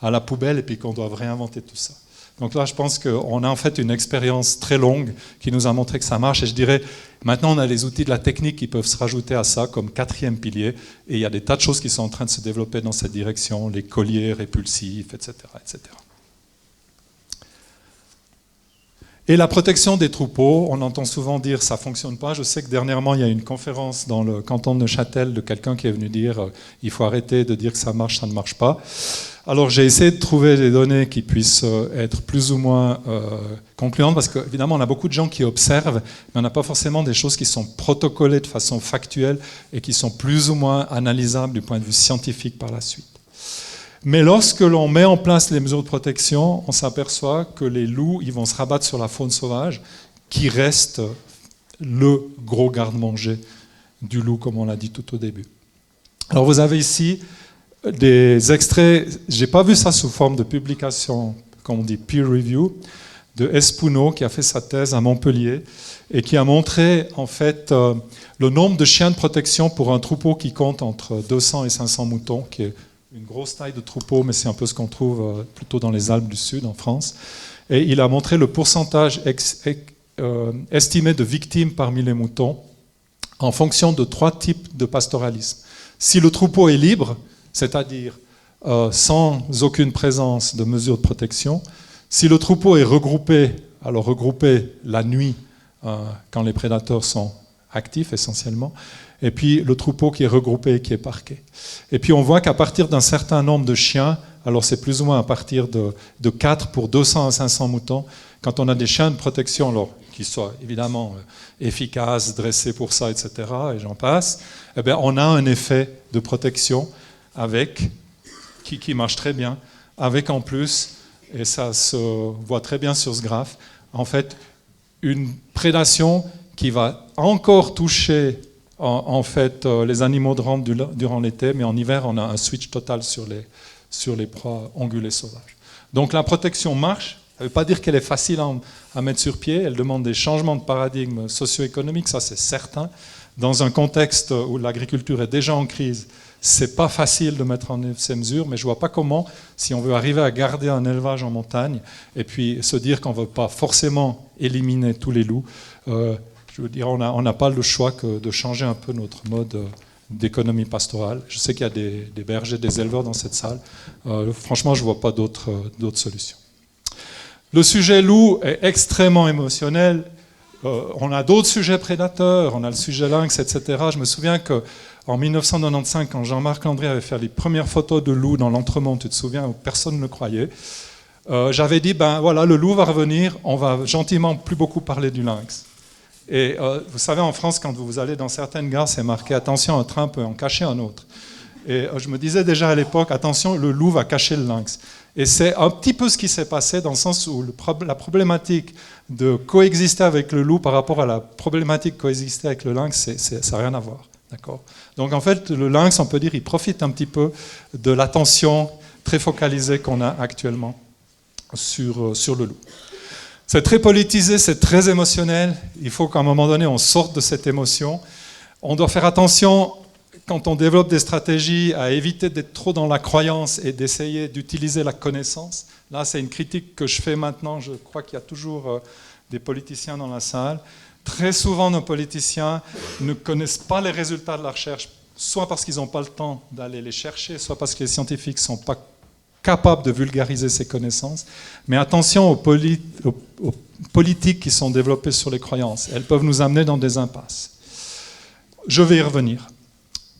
à la poubelle et puis qu'on doit réinventer tout ça. Donc là, je pense qu'on a en fait une expérience très longue qui nous a montré que ça marche. Et je dirais, maintenant, on a les outils de la technique qui peuvent se rajouter à ça comme quatrième pilier. Et il y a des tas de choses qui sont en train de se développer dans cette direction, les colliers répulsifs, etc., etc. Et la protection des troupeaux, on entend souvent dire ça ne fonctionne pas. Je sais que dernièrement, il y a une conférence dans le canton de Neuchâtel de quelqu'un qui est venu dire il faut arrêter de dire que ça marche, ça ne marche pas. Alors j'ai essayé de trouver des données qui puissent être plus ou moins concluantes, parce qu'évidemment on a beaucoup de gens qui observent, mais on n'a pas forcément des choses qui sont protocolées de façon factuelle et qui sont plus ou moins analysables du point de vue scientifique par la suite. Mais lorsque l'on met en place les mesures de protection, on s'aperçoit que les loups ils vont se rabattre sur la faune sauvage, qui reste le gros garde-manger du loup, comme on l'a dit tout au début. Alors vous avez ici des extraits, je n'ai pas vu ça sous forme de publication, comme on dit peer review, de Espuno, qui a fait sa thèse à Montpellier, et qui a montré en fait le nombre de chiens de protection pour un troupeau qui compte entre 200 et 500 moutons, qui est une grosse taille de troupeau, mais c'est un peu ce qu'on trouve plutôt dans les Alpes du Sud, en France. Et il a montré le pourcentage estimé de victimes parmi les moutons en fonction de 3 types de pastoralisme. Si le troupeau est libre, c'est-à-dire sans aucune présence de mesures de protection, si le troupeau est regroupé, alors regroupé la nuit quand les prédateurs sont actifs essentiellement, et puis le troupeau qui est regroupé, qui est parqué. Et puis on voit qu'à partir d'un certain nombre de chiens, alors c'est plus ou moins à partir de 4 pour 200 à 500 moutons, quand on a des chiens de protection, alors qui soient évidemment efficaces, dressés pour ça, etc., et j'en passe, eh bien, on a un effet de protection avec, qui marche très bien, avec en plus, et ça se voit très bien sur ce graphe, en fait, une prédation qui va encore toucher en fait les animaux de rente durant l'été, mais en hiver, on a un switch total sur les proies ongulées sauvages. Donc la protection marche. Ça ne veut pas dire qu'elle est facile à mettre sur pied. Elle demande des changements de paradigme socio-économique, ça c'est certain. Dans un contexte où l'agriculture est déjà en crise, c'est pas facile de mettre en œuvre ces mesures, mais je vois pas comment, si on veut arriver à garder un élevage en montagne, et puis se dire qu'on ne veut pas forcément éliminer tous les loups, je veux dire, on n'a pas le choix que de changer un peu notre mode d'économie pastorale. Je sais qu'il y a des bergers, des éleveurs dans cette salle. Franchement, je ne vois pas d'autres solutions. Le sujet loup est extrêmement émotionnel. On a d'autres sujets prédateurs, on a le sujet lynx, etc. Je me souviens qu'en 1995, quand Jean-Marc Landry avait fait les premières photos de loups dans l'Entremont, tu te souviens, où personne ne le croyait, j'avais dit, ben voilà, le loup va revenir, on va gentiment plus beaucoup parler du lynx. Et vous savez, en France, quand vous allez dans certaines gares, c'est marqué « Attention, un train peut en cacher un autre ». Et je me disais déjà à l'époque « Attention, le loup va cacher le lynx ». Et c'est un petit peu ce qui s'est passé dans le sens où la problématique de coexister avec le loup par rapport à la problématique de coexister avec le lynx, ça n'a rien à voir. D'accord ? Donc en fait, le lynx, on peut dire, il profite un petit peu de l'attention très focalisée qu'on a actuellement sur le loup. C'est très politisé, c'est très émotionnel. Il faut qu'à un moment donné, on sorte de cette émotion. On doit faire attention, quand on développe des stratégies, à éviter d'être trop dans la croyance et d'essayer d'utiliser la connaissance. Là, c'est une critique que je fais maintenant. Je crois qu'il y a toujours des politiciens dans la salle. Très souvent, nos politiciens ne connaissent pas les résultats de la recherche, soit parce qu'ils n'ont pas le temps d'aller les chercher, soit parce que les scientifiques ne sont pas capables de vulgariser ces connaissances. Mais attention aux politiques qui sont développées sur les croyances. Elles peuvent nous amener dans des impasses. Je vais y revenir.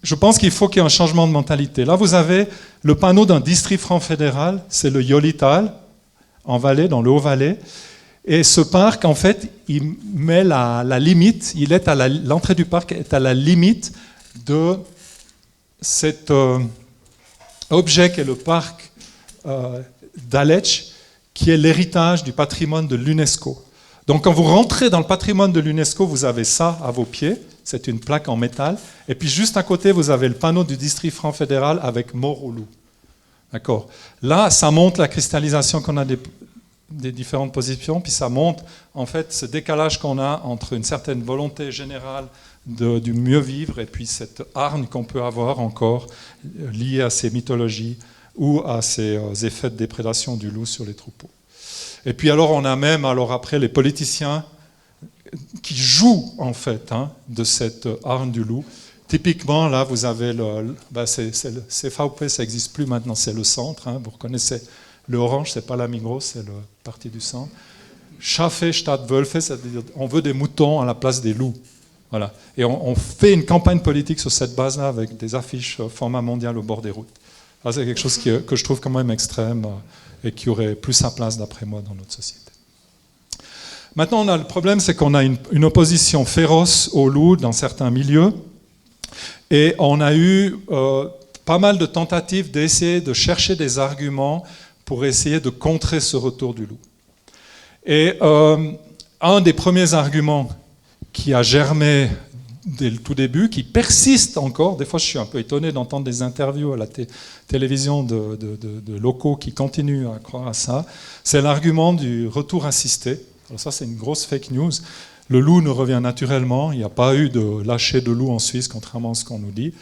Je pense qu'il faut qu'il y ait un changement de mentalité. Là, vous avez le panneau d'un district franc fédéral, c'est le Yolital, en Valais, dans le Haut-Valais. Et ce parc, en fait, il met la limite, l'entrée du parc est à la limite de cet objet qu'est le parc d'Aletsch, qui est l'héritage du patrimoine de l'UNESCO. Donc quand vous rentrez dans le patrimoine de l'UNESCO, vous avez ça à vos pieds, c'est une plaque en métal, et puis juste à côté, vous avez le panneau du district franc fédéral avec mort au loup. D'accord. Là, ça montre la cristallisation qu'on a des différentes positions, puis ça montre en fait ce décalage qu'on a entre une certaine volonté générale du mieux vivre et puis cette hargne qu'on peut avoir encore liée à ces mythologies ou à ces effets de déprédation du loup sur les troupeaux. Et puis alors on a même, alors après, les politiciens qui jouent en fait de cette arme du loup. Typiquement, là, vous avez c'est le CVP, ça n'existe plus maintenant, c'est le centre. Vous reconnaissez le orange, c'est pas la Migros, c'est le parti du centre. Schafe statt Wölfe, c'est-à-dire on veut des moutons à la place des loups. Voilà. Et on fait une campagne politique sur cette base-là avec des affiches format mondial au bord des routes. Là, c'est quelque chose que je trouve quand même extrême et qui aurait plus sa place, d'après moi, dans notre société. Maintenant, on a le problème, c'est qu'on a une opposition féroce au loup dans certains milieux. Et on a eu pas mal de tentatives d'essayer de chercher des arguments pour essayer de contrer ce retour du loup. Et un des premiers arguments qui a germé dès le tout début, qui persiste encore, des fois je suis un peu étonné d'entendre des interviews à la télévision de locaux qui continuent à croire à ça, c'est l'argument du retour assisté. Alors ça c'est une grosse fake news. Le loup ne revient naturellement, il n'y a pas eu de lâcher de loup en Suisse, contrairement à ce qu'on nous dit.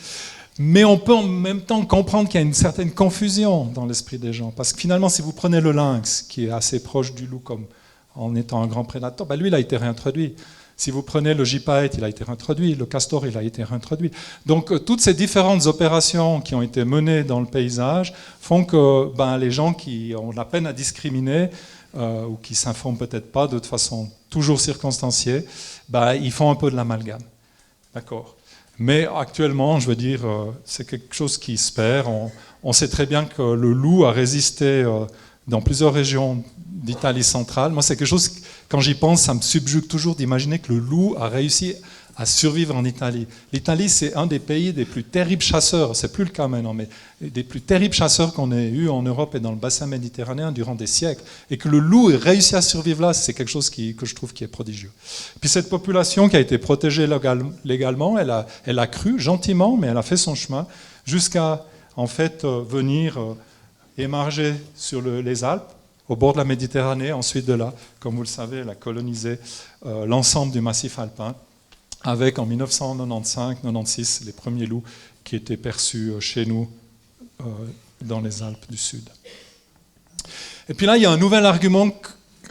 Mais on peut en même temps comprendre qu'il y a une certaine confusion dans l'esprit des gens. Parce que finalement, si vous prenez le lynx, qui est assez proche du loup comme en étant un grand prédateur, ben lui, il a été réintroduit. Si vous prenez le gypaète, il a été réintroduit, le castor, il a été réintroduit. Donc toutes ces différentes opérations qui ont été menées dans le paysage font que les gens qui ont la peine à discriminer, ou qui ne s'informent peut-être pas de façon toujours circonstanciée, ils font un peu de l'amalgame. D'accord. Mais actuellement, je veux dire, c'est quelque chose qui se perd. On sait très bien que le loup a résisté dans plusieurs régions d'Italie centrale. Moi, c'est quelque chose, quand j'y pense, ça me subjugue toujours d'imaginer que le loup a réussi à survivre en Italie. L'Italie, c'est un des pays des plus terribles chasseurs, c'est plus le cas maintenant, mais des plus terribles chasseurs qu'on ait eu en Europe et dans le bassin méditerranéen durant des siècles. Et que le loup ait réussi à survivre là, c'est quelque chose que je trouve qui est prodigieux. Puis cette population qui a été protégée légalement, elle a cru gentiment, mais elle a fait son chemin jusqu'à en fait venir émarger sur les Alpes, au bord de la Méditerranée. Ensuite de là, comme vous le savez, elle a colonisé l'ensemble du massif alpin, avec en 1995-96 les premiers loups qui étaient perçus chez nous dans les Alpes du Sud. Et puis là, il y a un nouvel argument,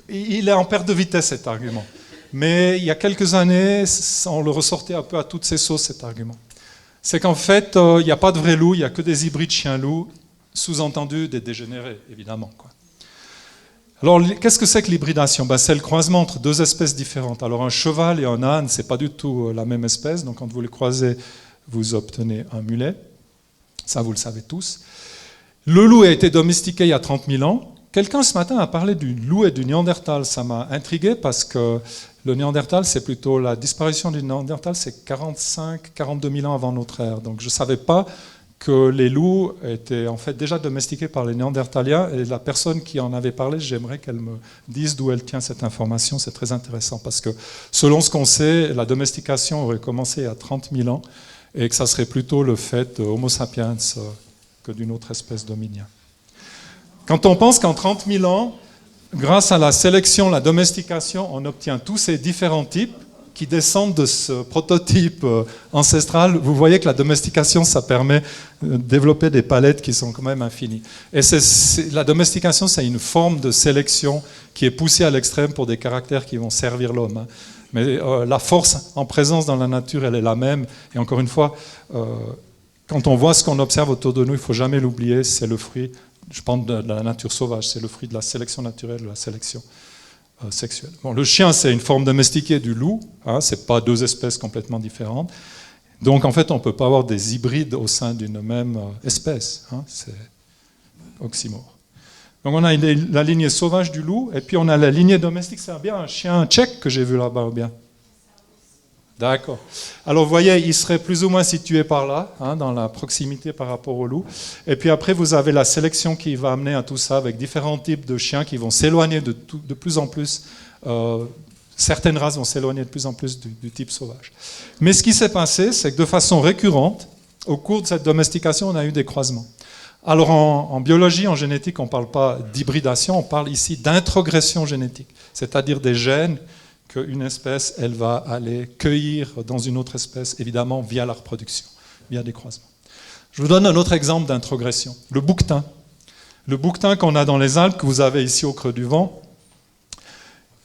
il est en perte de vitesse cet argument, mais il y a quelques années, on le ressortait un peu à toutes ses sauces cet argument. C'est qu'en fait, il n'y a pas de vrais loups, il n'y a que des hybrides chiens-loups, sous-entendu des dégénérés, évidemment, quoi. Alors, qu'est-ce que c'est que l'hybridation ? C'est le croisement entre deux espèces différentes. Alors, un cheval et un âne, ce n'est pas du tout la même espèce. Donc, quand vous les croisez, vous obtenez un mulet. Ça, vous le savez tous. Le loup a été domestiqué il y a 30 000 ans. Quelqu'un, ce matin, a parlé du loup et du Néandertal. Ça m'a intrigué parce que le Néandertal, c'est plutôt la disparition du Néandertal, c'est 42 000 ans avant notre ère. Donc, je ne savais pas que les loups étaient en fait déjà domestiqués par les Néandertaliens, et la personne qui en avait parlé, j'aimerais qu'elle me dise d'où elle tient cette information, c'est très intéressant, parce que selon ce qu'on sait, la domestication aurait commencé il y a 30 000 ans, et que ça serait plutôt le fait d'Homo sapiens que d'une autre espèce d'hominien. Quand on pense qu'en 30 000 ans, grâce à la sélection, la domestication, on obtient tous ces différents types, qui descendent de ce prototype ancestral, vous voyez que la domestication, ça permet de développer des palettes qui sont quand même infinies. Et la domestication, c'est une forme de sélection qui est poussée à l'extrême pour des caractères qui vont servir l'homme. Mais la force en présence dans la nature, elle est la même. Et encore une fois, quand on voit ce qu'on observe autour de nous, il ne faut jamais l'oublier, c'est le fruit, je parle de la nature sauvage, c'est le fruit de la sélection naturelle, de la sélection sexuelle. Bon, le chien, c'est une forme domestiquée du loup, ce n'est pas deux espèces complètement différentes. Donc en fait, on ne peut pas avoir des hybrides au sein d'une même espèce. C'est oxymore. Donc on a la lignée sauvage du loup, et puis on a la lignée domestique. C'est bien un chien tchèque que j'ai vu là-bas, ou bien ? D'accord. Alors vous voyez, il serait plus ou moins situé par là, dans la proximité par rapport au loup. Et puis après, vous avez la sélection qui va amener à tout ça, avec différents types de chiens qui vont s'éloigner de plus en plus. Certaines races vont s'éloigner de plus en plus du type sauvage. Mais ce qui s'est passé, c'est que de façon récurrente, au cours de cette domestication, on a eu des croisements. Alors en biologie, en génétique, on ne parle pas d'hybridation, on parle ici d'introgression génétique, c'est-à-dire des gènes qu'une espèce, elle va aller cueillir dans une autre espèce, évidemment via la reproduction, via des croisements. Je vous donne un autre exemple d'introgression, le bouquetin. Le bouquetin qu'on a dans les Alpes, que vous avez ici au creux du vent,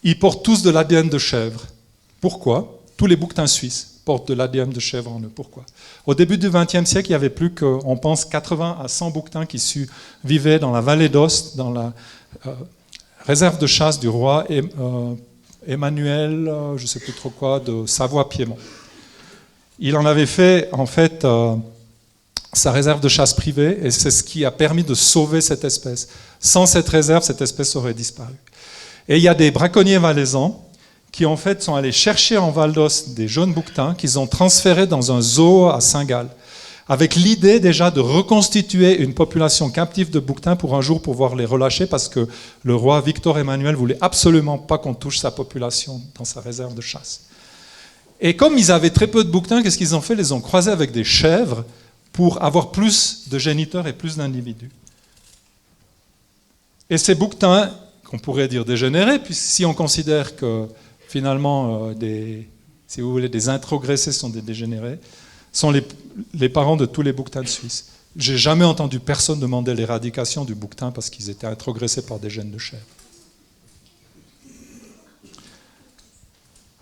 ils portent tous de l'ADN de chèvre. Pourquoi? Tous les bouquetins suisses portent de l'ADN de chèvre en eux. Pourquoi? Au début du XXe siècle, il n'y avait plus qu'on pense 80 à 100 bouquetins qui vivaient dans la vallée d'Ost, dans la réserve de chasse du roi Emmanuel, je ne sais plus trop quoi, de Savoie-Piémont. Il en avait fait, en fait, sa réserve de chasse privée, et c'est ce qui a permis de sauver cette espèce. Sans cette réserve, cette espèce aurait disparu. Et il y a des braconniers valaisans qui, en fait, sont allés chercher en Val d'Ost des jeunes bouquetins qu'ils ont transférés dans un zoo à Saint-Gall, avec l'idée déjà de reconstituer une population captive de bouquetins pour un jour pouvoir les relâcher, parce que le roi Victor Emmanuel voulait absolument pas qu'on touche sa population dans sa réserve de chasse. Et comme ils avaient très peu de bouquetins, qu'est-ce qu'ils ont fait? Ils les ont croisés avec des chèvres pour avoir plus de géniteurs et plus d'individus. Et ces bouquetins, qu'on pourrait dire dégénérés, puis si on considère que finalement, si vous voulez, des introgressés sont des dégénérés, sont les parents de tous les bouquetins de Suisse. J'ai jamais entendu personne demander l'éradication du bouquetin parce qu'ils étaient introgressés par des gènes de chèvre.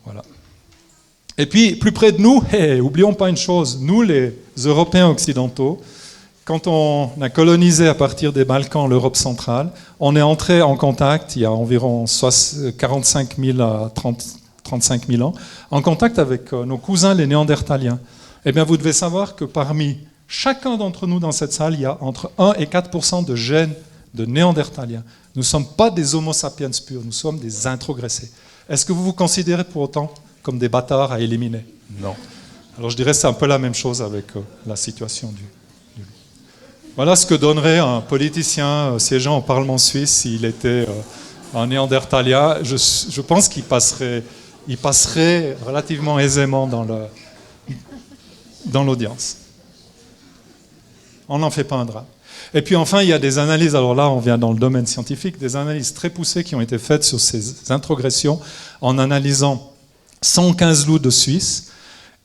Voilà. Et puis, plus près de nous, oublions pas une chose, nous les Européens occidentaux, quand on a colonisé à partir des Balkans l'Europe centrale, on est entré en contact, il y a environ 45 000 à 35 000 ans, en contact avec nos cousins les Néandertaliens. Eh bien, vous devez savoir que parmi chacun d'entre nous dans cette salle, il y a entre 1 et 4% de gènes de Néandertaliens. Nous ne sommes pas des Homo sapiens purs, nous sommes des introgressés. Est-ce que vous vous considérez pour autant comme des bâtards à éliminer? Non. Alors je dirais que c'est un peu la même chose avec la situation du loup. Voilà ce que donnerait un politicien siégeant au Parlement suisse s'il était un Néandertalien. Je pense qu'il passerait relativement aisément dans l'audience. On n'en fait pas un drame. Et puis enfin, il y a des analyses, alors là on vient dans le domaine scientifique, des analyses très poussées qui ont été faites sur ces introgressions en analysant 115 loups de Suisse,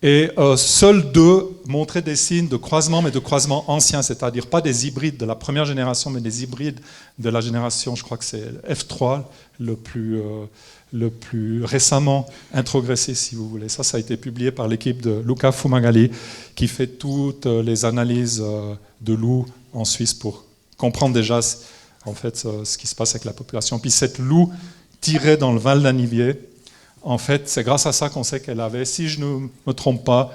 et seuls 2 montraient des signes de croisement, mais de croisement ancien, c'est-à-dire pas des hybrides de la première génération, mais des hybrides de la génération, je crois que c'est F3, le plus récemment introgressé, si vous voulez. Ça a été publié par l'équipe de Luca Fumagalli, qui fait toutes les analyses de loups en Suisse pour comprendre déjà en fait, ce qui se passe avec la population. Puis cette loup tirée dans le Val d'Anivier, en fait, c'est grâce à ça qu'on sait qu'elle avait, si je ne me trompe pas,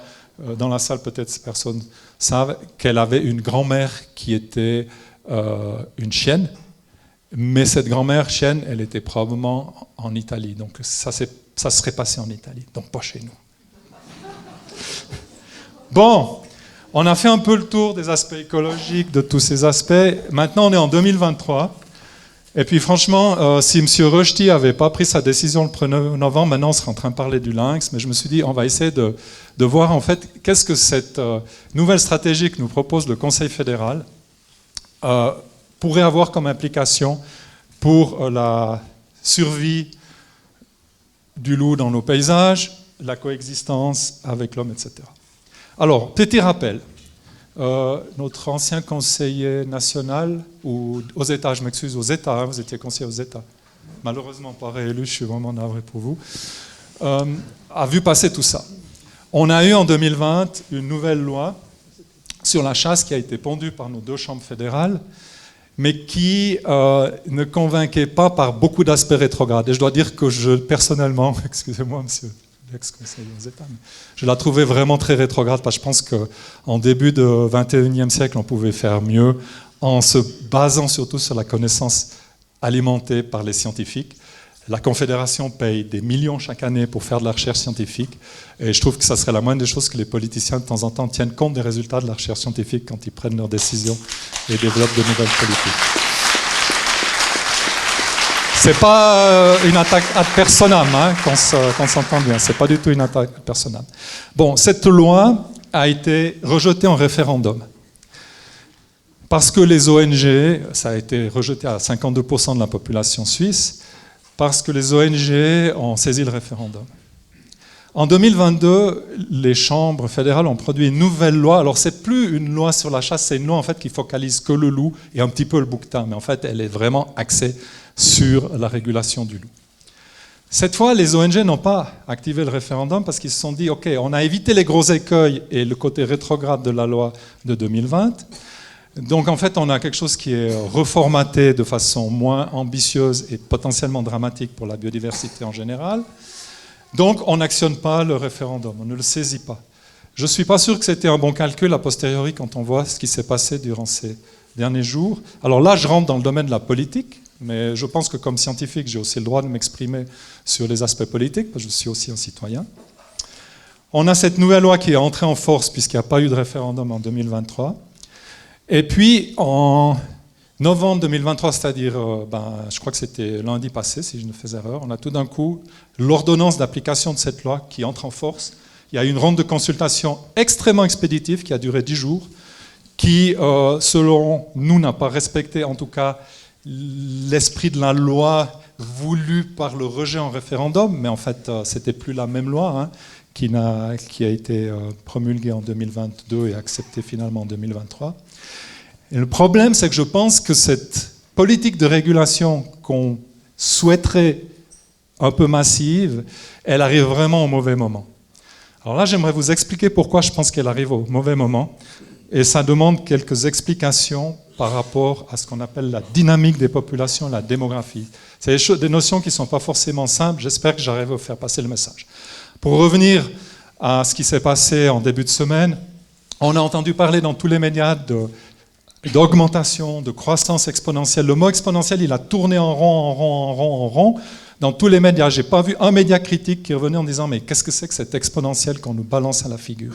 dans la salle peut-être ces personnes savent, qu'elle avait une grand-mère qui était une chienne, mais cette grand-mère chienne, elle était probablement en Italie. Donc ça serait passé en Italie, donc pas chez nous. Bon, on a fait un peu le tour des aspects écologiques, de tous ces aspects. Maintenant, on est en 2023. Et puis franchement, si M. Rushdie n'avait pas pris sa décision le 1er novembre, maintenant on serait en train de parler du lynx, mais je me suis dit, on va essayer de voir en fait qu'est-ce que cette nouvelle stratégie que nous propose le Conseil fédéral pourrait avoir comme implication pour la survie du loup dans nos paysages, la coexistence avec l'homme, etc. Alors, petit rappel. Notre ancien conseiller national, ou aux États, je m'excuse, aux États, hein, vous étiez conseiller aux États, malheureusement pas réélu, je suis vraiment navré pour vous, a vu passer tout ça. On a eu en 2020 une nouvelle loi sur la chasse qui a été pondue par nos 2 chambres fédérales, mais qui ne convainquait pas par beaucoup d'aspects rétrogrades. Et je dois dire que personnellement, excusez-moi monsieur, ex-conseiller aux États, mais je la trouvais vraiment très rétrograde parce que je pense qu'en début du XXIe siècle, on pouvait faire mieux en se basant surtout sur la connaissance alimentée par les scientifiques. La Confédération paye des millions chaque année pour faire de la recherche scientifique et je trouve que ça serait la moindre des choses que les politiciens de temps en temps tiennent compte des résultats de la recherche scientifique quand ils prennent leurs décisions et développent de nouvelles politiques. C'est pas une attaque ad personam, hein, qu'on s'entend bien. C'est pas du tout une attaque ad personam. Bon, cette loi a été rejetée en référendum. Parce que les ONG, ça a été rejeté à 52% de la population suisse, parce que les ONG ont saisi le référendum. En 2022, les chambres fédérales ont produit une nouvelle loi. Alors, c'est plus une loi sur la chasse, c'est une loi en fait qui focalise que le loup et un petit peu le bouquetin. Mais en fait, elle est vraiment axée sur la régulation du loup. Cette fois, les ONG n'ont pas activé le référendum parce qu'ils se sont dit, OK, on a évité les gros écueils et le côté rétrograde de la loi de 2020. Donc en fait, on a quelque chose qui est reformaté de façon moins ambitieuse et potentiellement dramatique pour la biodiversité en général. Donc on n'actionne pas le référendum, on ne le saisit pas. Je ne suis pas sûr que c'était un bon calcul a posteriori quand on voit ce qui s'est passé durant ces derniers jours. Alors là, je rentre dans le domaine de la politique, mais je pense que comme scientifique, j'ai aussi le droit de m'exprimer sur les aspects politiques, parce que je suis aussi un citoyen. On a cette nouvelle loi qui est entrée en force puisqu'il n'y a pas eu de référendum en 2023. Et puis, en novembre 2023, c'est-à-dire, je crois que c'était lundi passé, si je ne fais erreur, on a tout d'un coup l'ordonnance d'application de cette loi qui entre en force. Il y a eu une ronde de consultation extrêmement expéditive qui a duré 10 jours, qui, selon nous, n'a pas respecté, en tout cas, l'esprit de la loi voulue par le rejet en référendum, mais en fait, c'était plus la même loi qui a été promulguée en 2022 et acceptée finalement en 2023. Et le problème, c'est que je pense que cette politique de régulation qu'on souhaiterait un peu massive, elle arrive vraiment au mauvais moment. Alors là, j'aimerais vous expliquer pourquoi je pense qu'elle arrive au mauvais moment. Et ça demande quelques explications par rapport à ce qu'on appelle la dynamique des populations, la démographie. C'est des notions qui ne sont pas forcément simples. J'espère que j'arrive à vous faire passer le message. Pour revenir à ce qui s'est passé en début de semaine, on a entendu parler dans tous les médias d'augmentation, de croissance exponentielle. Le mot exponentiel, il a tourné en rond. Dans tous les médias, je n'ai pas vu un média critique qui revenait en disant « mais qu'est-ce que c'est que cette exponentielle qu'on nous balance à la figure ?»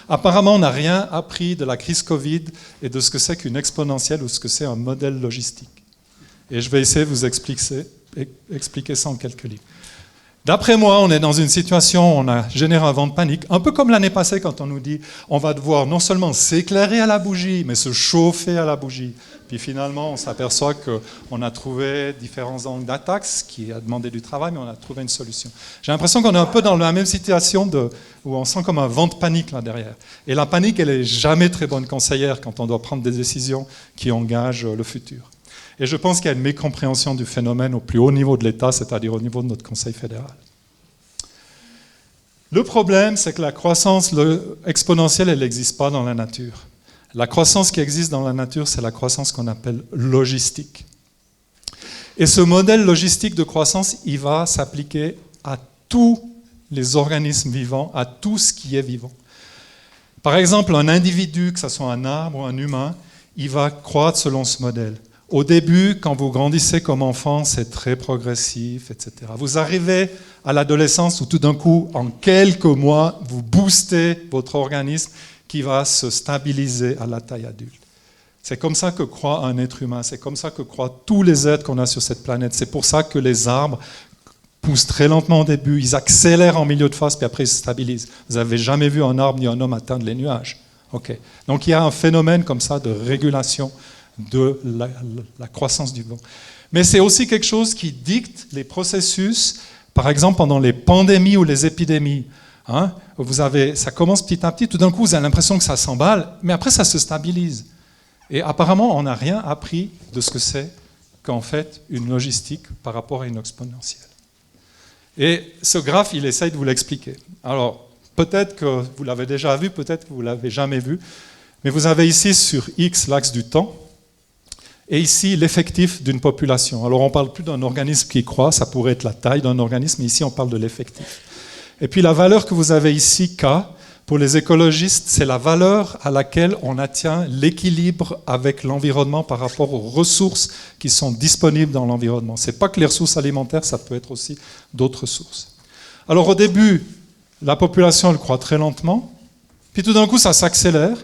Apparemment, on n'a rien appris de la crise Covid et de ce que c'est qu'une exponentielle ou ce que c'est un modèle logistique. Et je vais essayer de vous expliquer ça en quelques lignes. D'après moi, on est dans une situation où on a généré un vent de panique, un peu comme l'année passée quand on nous dit on va devoir non seulement s'éclairer à la bougie, mais se chauffer à la bougie. Puis finalement, on s'aperçoit qu'on a trouvé différents angles d'attaque, ce qui a demandé du travail, mais on a trouvé une solution. J'ai l'impression qu'on est un peu dans la même situation où on sent comme un vent de panique là derrière. Et la panique, elle n'est jamais très bonne conseillère quand on doit prendre des décisions qui engagent le futur. Et je pense qu'il y a une mécompréhension du phénomène au plus haut niveau de l'État, c'est-à-dire au niveau de notre Conseil fédéral. Le problème, c'est que la croissance exponentielle, elle n'existe pas dans la nature. La croissance qui existe dans la nature, c'est la croissance qu'on appelle logistique. Et ce modèle logistique de croissance, il va s'appliquer à tous les organismes vivants, à tout ce qui est vivant. Par exemple, un individu, que ce soit un arbre ou un humain, il va croître selon ce modèle. Au début, quand vous grandissez comme enfant, c'est très progressif, etc. Vous arrivez à l'adolescence où tout d'un coup, en quelques mois, vous boostez votre organisme qui va se stabiliser à la taille adulte. C'est comme ça que croît un être humain, c'est comme ça que croient tous les êtres qu'on a sur cette planète. C'est pour ça que les arbres poussent très lentement au début, ils accélèrent en milieu de phase, puis après ils se stabilisent. Vous n'avez jamais vu un arbre ni un homme atteindre les nuages. Okay. Donc il y a un phénomène comme ça de régulation de la croissance du vent. Mais c'est aussi quelque chose qui dicte les processus, par exemple pendant les pandémies ou les épidémies. Ça commence petit à petit, tout d'un coup vous avez l'impression que ça s'emballe, mais après ça se stabilise. Et apparemment on n'a rien appris de ce que c'est qu'en fait une logistique par rapport à une exponentielle. Et ce graphe, il essaye de vous l'expliquer. Alors peut-être que vous l'avez déjà vu, peut-être que vous ne l'avez jamais vu, mais vous avez ici sur X l'axe du temps, et ici, l'effectif d'une population. Alors, on ne parle plus d'un organisme qui croît, ça pourrait être la taille d'un organisme, mais ici, on parle de l'effectif. Et puis, la valeur que vous avez ici, K, pour les écologistes, c'est la valeur à laquelle on atteint l'équilibre avec l'environnement par rapport aux ressources qui sont disponibles dans l'environnement. Ce n'est pas que les ressources alimentaires, ça peut être aussi d'autres sources. Alors, au début, la population, elle croît très lentement, puis tout d'un coup, ça s'accélère,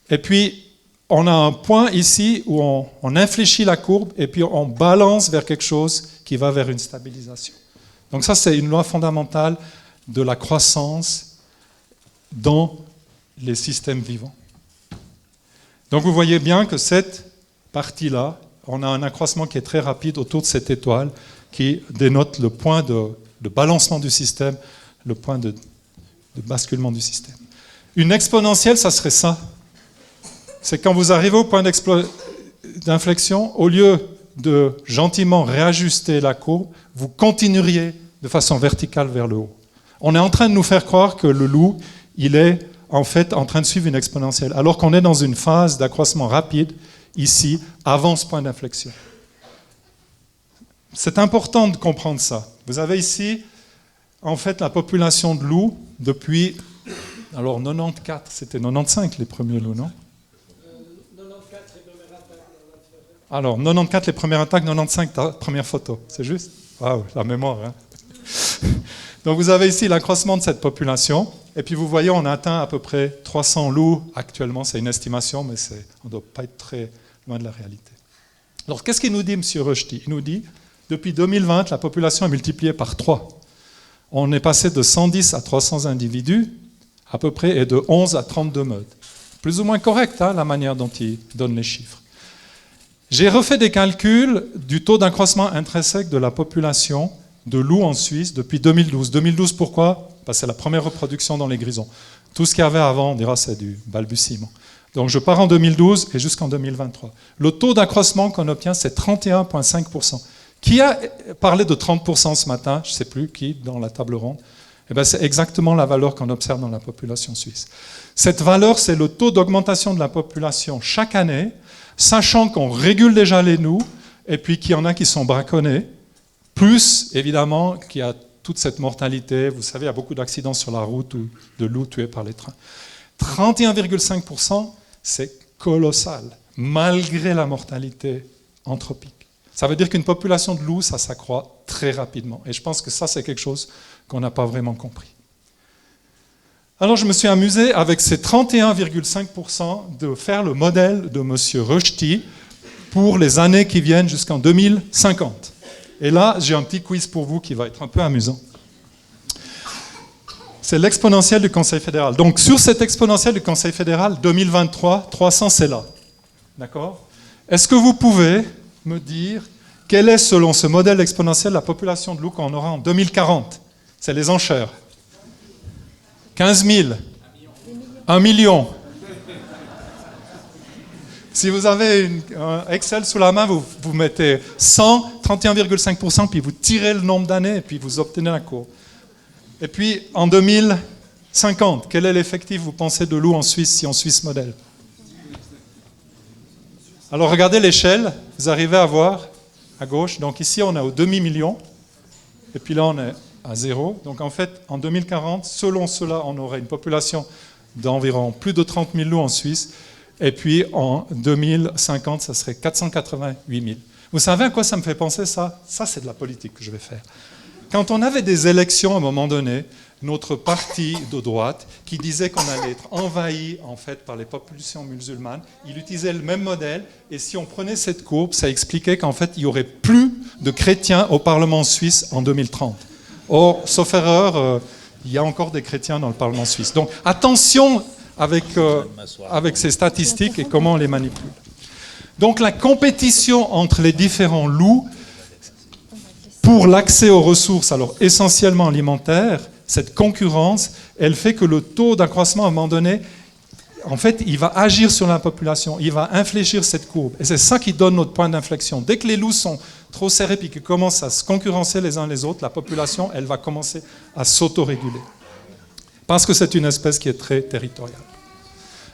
et puis, on a un point ici où on infléchit la courbe et puis on balance vers quelque chose qui va vers une stabilisation. Donc ça, c'est une loi fondamentale de la croissance dans les systèmes vivants. Donc vous voyez bien que cette partie-là, on a un accroissement qui est très rapide autour de cette étoile qui dénote le point de balancement du système, le point de basculement du système. Une exponentielle, ça serait ça. C'est quand vous arrivez au point d'inflexion, au lieu de gentiment réajuster la courbe, vous continueriez de façon verticale vers le haut. On est en train de nous faire croire que le loup, il est en fait en train de suivre une exponentielle, alors qu'on est dans une phase d'accroissement rapide, ici, avant ce point d'inflexion. C'est important de comprendre ça. Vous avez ici, en fait, la population de loups depuis, alors 94, c'était 95 les premiers loups, non ? 94 les premières attaques. Alors, 94 les premières attaques, 95 ta première photo, c'est juste ? Waouh, la mémoire, hein. Donc vous avez ici l'accroissement de cette population, et puis vous voyez, on a atteint à peu près 300 loups actuellement, c'est une estimation, mais on ne doit pas être très loin de la réalité. Alors qu'est-ce qu'il nous dit, M. Rushdie ? Il nous dit, depuis 2020, la population est multipliée par 3. On est passé de 110 à 300 individus, à peu près, et de 11 à 32 meutes. Plus ou moins correct, hein, la manière dont il donne les chiffres. J'ai refait des calculs du taux d'accroissement intrinsèque de la population de loups en Suisse depuis 2012. 2012, pourquoi ? Parce que c'est la première reproduction dans les grisons. Tout ce qu'il y avait avant, on dira, c'est du balbutiement. Donc je pars en 2012 et jusqu'en 2023. Le taux d'accroissement qu'on obtient, c'est 31,5%. Qui a parlé de 30% ce matin ? Je ne sais plus qui, dans la table ronde. Eh bien, c'est exactement la valeur qu'on observe dans la population suisse. Cette valeur, c'est le taux d'augmentation de la population chaque année, sachant qu'on régule déjà les loups, et puis qu'il y en a qui sont braconnés, plus, évidemment, qu'il y a toute cette mortalité. Vous savez, il y a beaucoup d'accidents sur la route ou de loups tués par les trains. 31,5%, c'est colossal, malgré la mortalité anthropique. Ça veut dire qu'une population de loups, ça s'accroît très rapidement. Et je pense que ça, c'est quelque chose qu'on n'a pas vraiment compris. Alors, je me suis amusé, avec ces 31,5%, de faire le modèle de M. Rushdie pour les années qui viennent jusqu'en 2050. Et là, j'ai un petit quiz pour vous qui va être un peu amusant. C'est l'exponentielle du Conseil fédéral. Donc, sur cette exponentielle du Conseil fédéral, 2023, 300, c'est là. D'accord ? Est-ce que vous pouvez me dire quelle est, selon ce modèle exponentiel, la population de loups qu'on aura en 2040 ? C'est les enchères. 15 000. 1 million. Si vous avez un Excel sous la main, vous mettez 100, 31,5%, puis vous tirez le nombre d'années, et puis vous obtenez la courbe. Et puis, en 2050, quel est l'effectif, vous pensez, de loups en Suisse, si on suit ce modèle ? Alors, regardez l'échelle, vous arrivez à voir, à gauche. Donc ici, on est au demi-million, et puis là, on est à 0. Donc en fait, en 2040, selon cela, on aurait une population d'environ plus de 30 000 loups en Suisse, et puis en 2050, ça serait 488 000. Vous savez à quoi ça me fait penser, ça ? Ça, c'est de la politique que je vais faire. Quand on avait des élections à un moment donné, notre parti de droite, qui disait qu'on allait être envahi en fait par les populations musulmanes, il utilisait le même modèle, et si on prenait cette courbe, ça expliquait qu'en fait, il n'y aurait plus de chrétiens au Parlement suisse en 2030. Or, sauf erreur, il y a encore des chrétiens dans le Parlement suisse. Donc attention avec ces statistiques et comment on les manipule. Donc la compétition entre les différents loups pour l'accès aux ressources, alors essentiellement alimentaires, cette concurrence, elle fait que le taux d'accroissement à un moment donné, en fait, il va agir sur la population, il va infléchir cette courbe. Et c'est ça qui donne notre point d'inflexion. Dès que les loups sont trop serrés et qu'ils commencent à se concurrencer les uns les autres, la population, elle va commencer à s'autoréguler. Parce que c'est une espèce qui est très territoriale.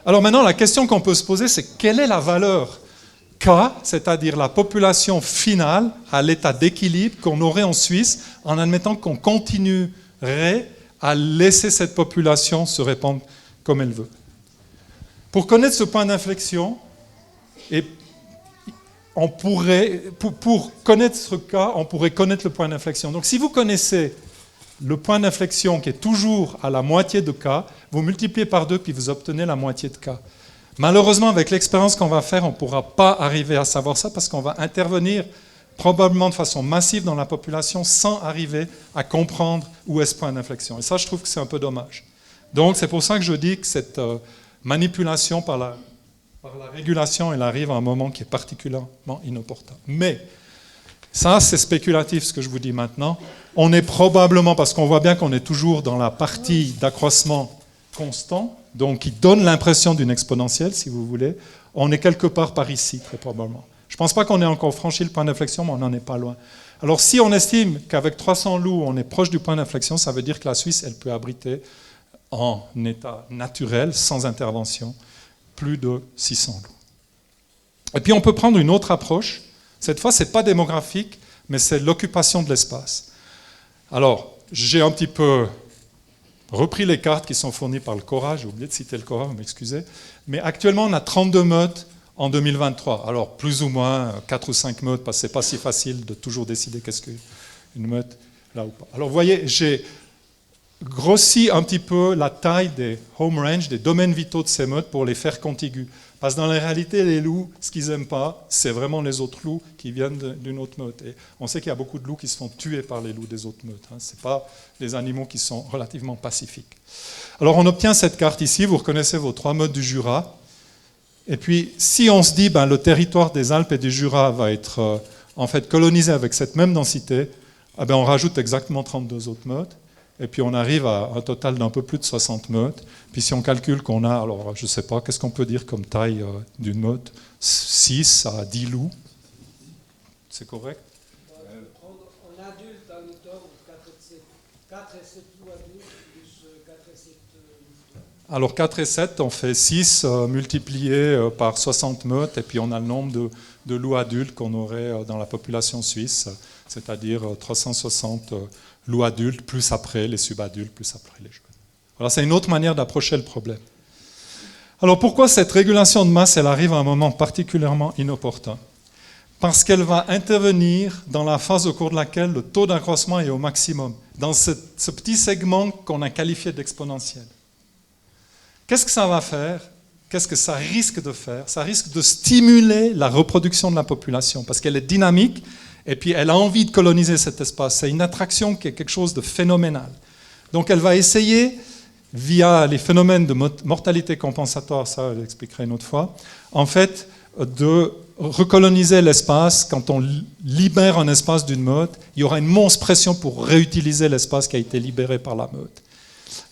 Alors maintenant, la question qu'on peut se poser, c'est quelle est la valeur K, c'est-à-dire la population finale à l'état d'équilibre qu'on aurait en Suisse, en admettant qu'on continuerait à laisser cette population se répandre comme elle veut. Pour connaître ce point d'inflexion, et pour connaître ce cas, on pourrait connaître le point d'inflexion. Donc si vous connaissez le point d'inflexion qui est toujours à la moitié de K, vous multipliez par 2 puis vous obtenez la moitié de K. Malheureusement, avec l'expérience qu'on va faire, on ne pourra pas arriver à savoir ça parce qu'on va intervenir probablement de façon massive dans la population sans arriver à comprendre où est ce point d'inflexion. Et ça, je trouve que c'est un peu dommage. Donc c'est pour ça que je dis que cette manipulation par la régulation, elle arrive à un moment qui est particulièrement inopportun. Mais ça, c'est spéculatif ce que je vous dis maintenant. On est probablement, parce qu'on voit bien qu'on est toujours dans la partie d'accroissement constant, donc qui donne l'impression d'une exponentielle, si vous voulez, on est quelque part par ici, très probablement. Je ne pense pas qu'on ait encore franchi le point d'inflexion, mais on n'en est pas loin. Alors si on estime qu'avec 300 loups, on est proche du point d'inflexion, ça veut dire que la Suisse, elle peut abriter en état naturel, sans intervention, plus de 600 loups. Et puis on peut prendre une autre approche. Cette fois, ce n'est pas démographique, mais c'est l'occupation de l'espace. Alors, j'ai un petit peu repris les cartes qui sont fournies par le CORA, j'ai oublié de citer le CORA, vous m'excusez, mais actuellement on a 32 meutes en 2023. Alors plus ou moins 4 ou 5 meutes, parce que ce n'est pas si facile de toujours décider qu'est-ce qu'une meute, là ou pas. Alors vous voyez, j'ai grossi un petit peu la taille des home range, des domaines vitaux de ces meutes pour les faire contigus. Parce que dans la réalité, les loups, ce qu'ils n'aiment pas, c'est vraiment les autres loups qui viennent d'une autre meute. Et on sait qu'il y a beaucoup de loups qui se font tuer par les loups des autres meutes. Ce n'est pas des animaux qui sont relativement pacifiques. Alors on obtient cette carte ici, vous reconnaissez vos 3 meutes du Jura. Et puis si on se dit le territoire des Alpes et du Jura va être en fait colonisé avec cette même densité, on rajoute exactement 32 autres meutes. Et puis on arrive à un total d'un peu plus de 60 meutes. Puis si on calcule qu'on a, alors je ne sais pas, qu'est-ce qu'on peut dire comme taille d'une meute 6 à 10 loups. C'est correct? En adulte, à l'automne, 4 et 7 loups adultes, plus 4 et 7 loups. Alors 4 et 7, on fait 6 multiplié par 60 meutes, et puis on a le nombre de loups adultes qu'on aurait dans la population suisse, c'est-à-dire 360 loups adultes, plus après les subadultes, plus après les jeunes. Voilà, c'est une autre manière d'approcher le problème. Alors pourquoi cette régulation de masse, elle arrive à un moment particulièrement inopportun? Parce qu'elle va intervenir dans la phase au cours de laquelle le taux d'accroissement est au maximum, dans ce petit segment qu'on a qualifié d'exponentiel. Qu'est-ce que ça va faire? Qu'est-ce que ça risque de faire? Ça risque de stimuler la reproduction de la population, parce qu'elle est dynamique, et puis elle a envie de coloniser cet espace. C'est une attraction qui est quelque chose de phénoménal. Donc elle va essayer, via les phénomènes de mortalité compensatoire, ça je l'expliquerai une autre fois, en fait, de recoloniser l'espace. Quand on libère un espace d'une meute, il y aura une monstre pression pour réutiliser l'espace qui a été libéré par la meute.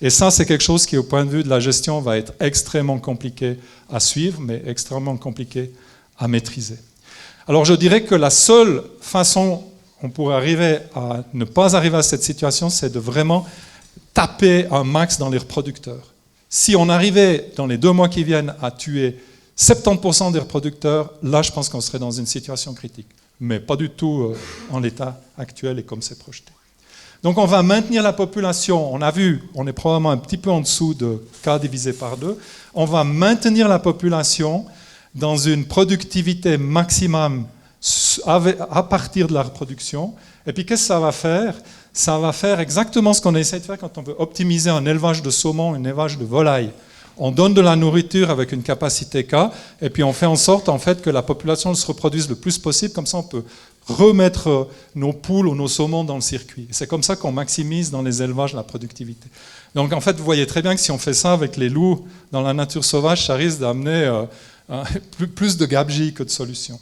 Et ça, c'est quelque chose qui, au point de vue de la gestion, va être extrêmement compliqué à suivre, mais extrêmement compliqué à maîtriser. Alors je dirais que la seule façon qu'on pourrait arriver à ne pas arriver à cette situation, c'est de vraiment taper un max dans les reproducteurs. Si on arrivait dans les 2 mois qui viennent à tuer 70% des reproducteurs, là je pense qu'on serait dans une situation critique. Mais pas du tout en l'état actuel et comme c'est projeté. Donc on va maintenir la population, on a vu, on est probablement un petit peu en dessous de K divisé par 2, on va maintenir la population dans une productivité maximum à partir de la reproduction. Et puis qu'est-ce que ça va faire? Ça va faire exactement ce qu'on essaie de faire quand on veut optimiser un élevage de saumon, un élevage de volaille. On donne de la nourriture avec une capacité K, et puis on fait en sorte en fait, que la population se reproduise le plus possible, comme ça on peut remettre nos poules ou nos saumons dans le circuit. C'est comme ça qu'on maximise dans les élevages la productivité. Donc en fait, vous voyez très bien que si on fait ça avec les loups dans la nature sauvage, ça risque d'amener plus de gabegie que de solutions.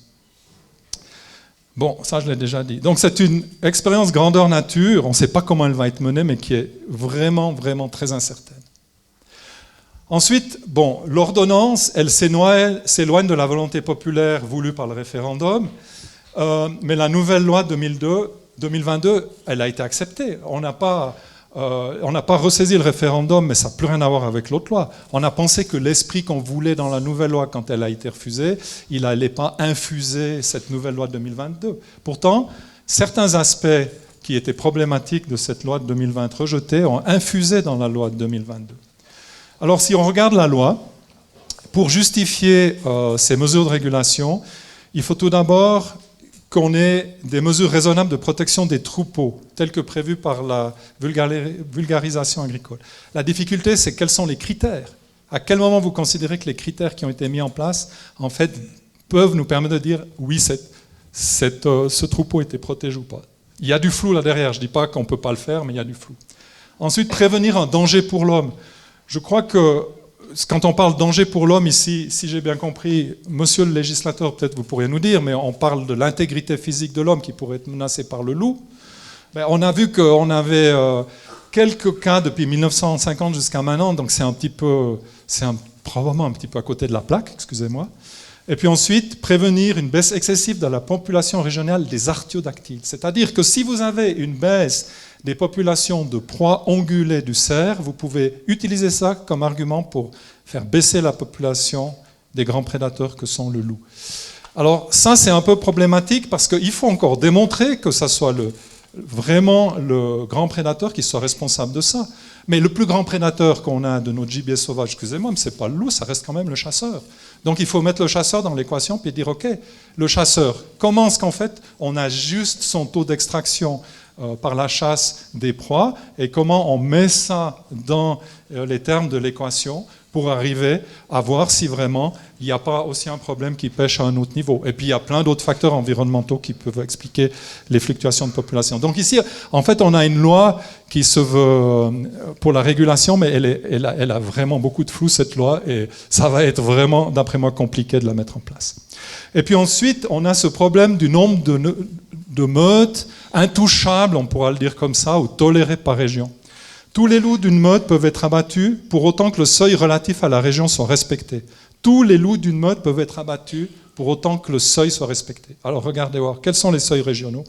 Bon, ça je l'ai déjà dit. Donc c'est une expérience grandeur nature, on ne sait pas comment elle va être menée, mais qui est vraiment, vraiment très incertaine. Ensuite, bon, l'ordonnance, elle s'éloigne de la volonté populaire voulue par le référendum, mais la nouvelle loi de 2022, elle a été acceptée. On n'a pas ressaisi le référendum, mais ça n'a plus rien à voir avec l'autre loi. On a pensé que l'esprit qu'on voulait dans la nouvelle loi, quand elle a été refusée, il n'allait pas infuser cette nouvelle loi de 2022. Pourtant, certains aspects qui étaient problématiques de cette loi de 2020 rejetée ont infusé dans la loi de 2022. Alors, si on regarde la loi, pour justifier ces mesures de régulation, il faut tout d'abord qu'on ait des mesures raisonnables de protection des troupeaux, telles que prévues par la vulgarisation agricole. La difficulté, c'est quels sont les critères. À quel moment vous considérez que les critères qui ont été mis en place, en fait, peuvent nous permettre de dire oui, ce troupeau était protégé ou pas. Il y a du flou là derrière, je ne dis pas qu'on ne peut pas le faire, mais il y a du flou. Ensuite, prévenir un danger pour l'homme. Je crois que quand on parle danger pour l'homme ici, si j'ai bien compris, monsieur le législateur, peut-être vous pourriez nous dire, mais on parle de l'intégrité physique de l'homme qui pourrait être menacée par le loup. Ben, on a vu qu'on avait quelques cas depuis 1950 jusqu'à maintenant, donc c'est probablement un petit peu à côté de la plaque, excusez-moi. Et puis ensuite, prévenir une baisse excessive de la population régionale des artiodactyles. C'est-à-dire que si vous avez une baisse des populations de proies ongulées du cerf, vous pouvez utiliser ça comme argument pour faire baisser la population des grands prédateurs que sont le loup. Alors ça, c'est un peu problématique parce qu'il faut encore démontrer que ça soit vraiment le grand prédateur qui soit responsable de ça. Mais le plus grand prédateur qu'on a de notre gibier sauvage, excusez-moi, mais ce n'est pas le loup, ça reste quand même le chasseur. Donc il faut mettre le chasseur dans l'équation puis dire, OK, le chasseur, comment est-ce qu'en fait on ajuste son taux d'extraction par la chasse des proies et comment on met ça dans les termes de l'équation pour arriver à voir si vraiment il n'y a pas aussi un problème qui pêche à un autre niveau. Et puis il y a plein d'autres facteurs environnementaux qui peuvent expliquer les fluctuations de population. Donc ici, en fait, on a une loi qui se veut pour la régulation, mais elle a vraiment beaucoup de flou, cette loi, et ça va être vraiment, d'après moi, compliqué de la mettre en place. Et puis ensuite, on a ce problème du nombre de meutes intouchables, on pourra le dire comme ça, ou tolérées par région. Tous les loups d'une meute peuvent être abattus pour autant que le seuil relatif à la région soit respecté. Tous les loups d'une meute peuvent être abattus pour autant que le seuil soit respecté. Alors regardez voir, quels sont les seuils régionaux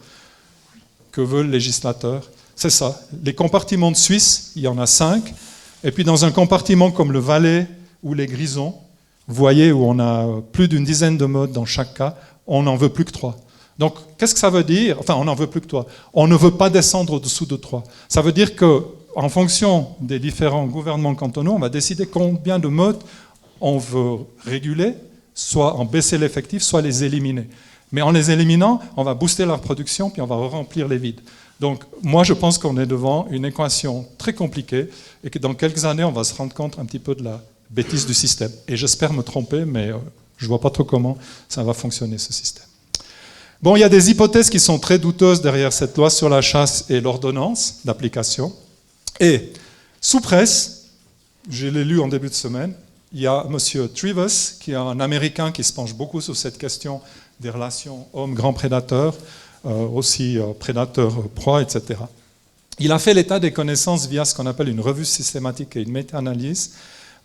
que veut le législateur? C'est ça, les compartiments de Suisse, il y en a 5, et puis dans un compartiment comme le Valais ou les Grisons, vous voyez où on a plus d'une dizaine de meutes dans chaque cas, on n'en veut plus que 3. Donc, qu'est-ce que ça veut dire? Enfin, on n'en veut plus que 3. On ne veut pas descendre au-dessous de 3. Ça veut dire qu'en fonction des différents gouvernements cantonaux, on va décider combien de meutes on veut réguler, soit en baisser l'effectif, soit les éliminer. Mais en les éliminant, on va booster leur production, puis on va remplir les vides. Donc, moi, je pense qu'on est devant une équation très compliquée et que dans quelques années, on va se rendre compte un petit peu de la bêtise du système. Et j'espère me tromper, mais je ne vois pas trop comment ça va fonctionner, ce système. Bon, il y a des hypothèses qui sont très douteuses derrière cette loi sur la chasse et l'ordonnance d'application. Et sous presse, je l'ai lu en début de semaine, il y a M. Trivers, qui est un Américain qui se penche beaucoup sur cette question des relations homme-grand prédateur, aussi prédateur-proie, etc. Il a fait l'état des connaissances via ce qu'on appelle une revue systématique et une méta-analyse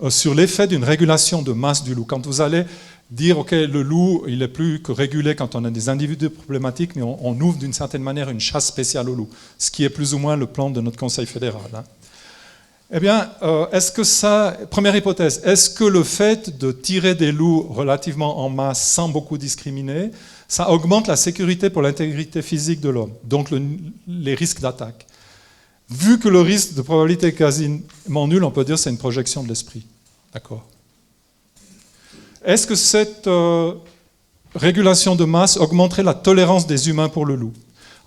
sur l'effet d'une régulation de masse du loup. Quand vous allez dire, OK, le loup, il n'est plus que régulé quand on a des individus problématiques, mais on ouvre d'une certaine manière une chasse spéciale au loup, ce qui est plus ou moins le plan de notre Conseil fédéral. Hein. Eh bien, est-ce que ça... Première hypothèse, est-ce que le fait de tirer des loups relativement en masse sans beaucoup discriminer, ça augmente la sécurité pour l'intégrité physique de l'homme, donc les risques d'attaque? Vu que le risque de probabilité est quasiment nul, on peut dire que c'est une projection de l'esprit. D'accord. Est-ce que cette régulation de masse augmenterait la tolérance des humains pour le loup?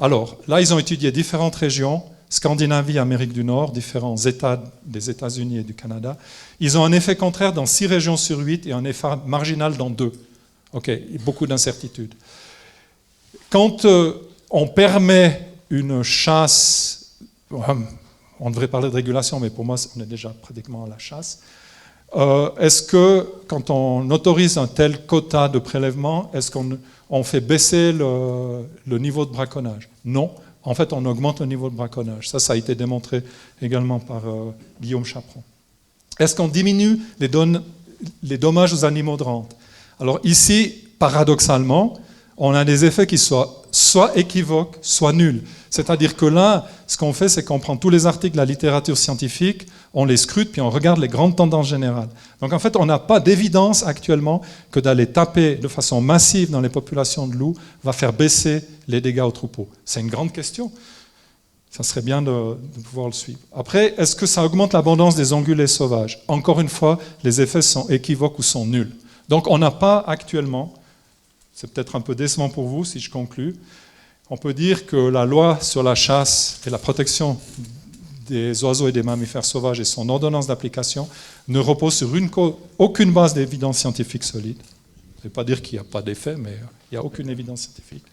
Alors, là, ils ont étudié différentes régions, Scandinavie, Amérique du Nord, différents États des États-Unis et du Canada. Ils ont un effet contraire dans 6 régions sur 8 et un effet marginal dans 2. OK, beaucoup d'incertitudes. Quand on permet une chasse... On devrait parler de régulation, mais pour moi, on est déjà pratiquement à la chasse. Est-ce que, quand on autorise un tel quota de prélèvement, est-ce qu'on fait baisser le niveau de braconnage? Non. En fait, on augmente le niveau de braconnage. Ça a été démontré également par Guillaume Chaperon. Est-ce qu'on diminue les dommages aux animaux de rente? Alors ici, paradoxalement, on a des effets qui soient soit équivoques, soit nuls. C'est-à-dire que là, ce qu'on fait, c'est qu'on prend tous les articles de la littérature scientifique, on les scrute, puis on regarde les grandes tendances générales. Donc en fait, on n'a pas d'évidence actuellement que d'aller taper de façon massive dans les populations de loups va faire baisser les dégâts aux troupeaux. C'est une grande question. Ça serait bien de pouvoir le suivre. Après, est-ce que ça augmente l'abondance des ongulés sauvages? Encore une fois, les effets sont équivoques ou sont nuls. Donc on n'a pas actuellement, c'est peut-être un peu décevant pour vous si je conclus, on peut dire que la loi sur la chasse et la protection des oiseaux et des mammifères sauvages et son ordonnance d'application ne repose sur aucune base d'évidence scientifique solide. Ça ne veut pas dire qu'il n'y a pas d'effet, mais il n'y a aucune évidence scientifique.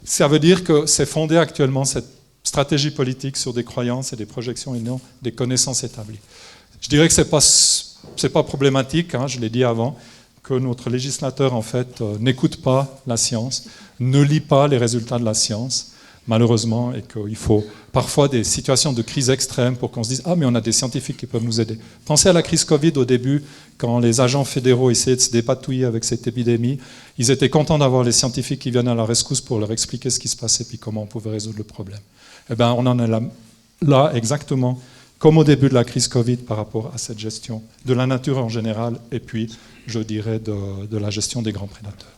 Ça veut dire que c'est fondé actuellement, cette stratégie politique, sur des croyances et des projections et non des connaissances établies. Je dirais que ce n'est pas problématique, hein, je l'ai dit avant, que notre législateur, en fait, n'écoute pas la science, ne lit pas les résultats de la science, malheureusement, et qu'il faut parfois des situations de crise extrême pour qu'on se dise « Ah, mais on a des scientifiques qui peuvent nous aider ». Pensez à la crise Covid au début, quand les agents fédéraux essayaient de se dépatouiller avec cette épidémie. Ils étaient contents d'avoir les scientifiques qui viennent à la rescousse pour leur expliquer ce qui se passait et comment on pouvait résoudre le problème. Eh bien, on en est là exactement comme au début de la crise Covid par rapport à cette gestion de la nature en général et puis, je dirais, de la gestion des grands prédateurs.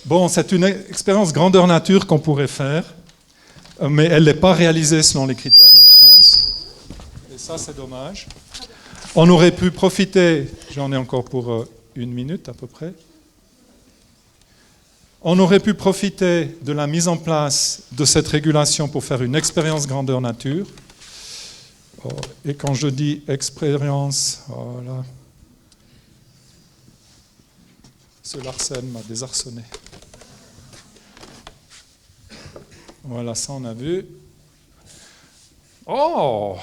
Bon, c'est une expérience grandeur nature qu'on pourrait faire, mais elle n'est pas réalisée selon les critères de la science. Et ça, c'est dommage. On aurait pu profiter, j'en ai encore pour 1 minute à peu près, on aurait pu profiter de la mise en place de cette régulation pour faire une expérience grandeur nature. Et quand je dis expérience, voilà, ce Larsen m'a désarçonné. Voilà, ça on a vu. Oh!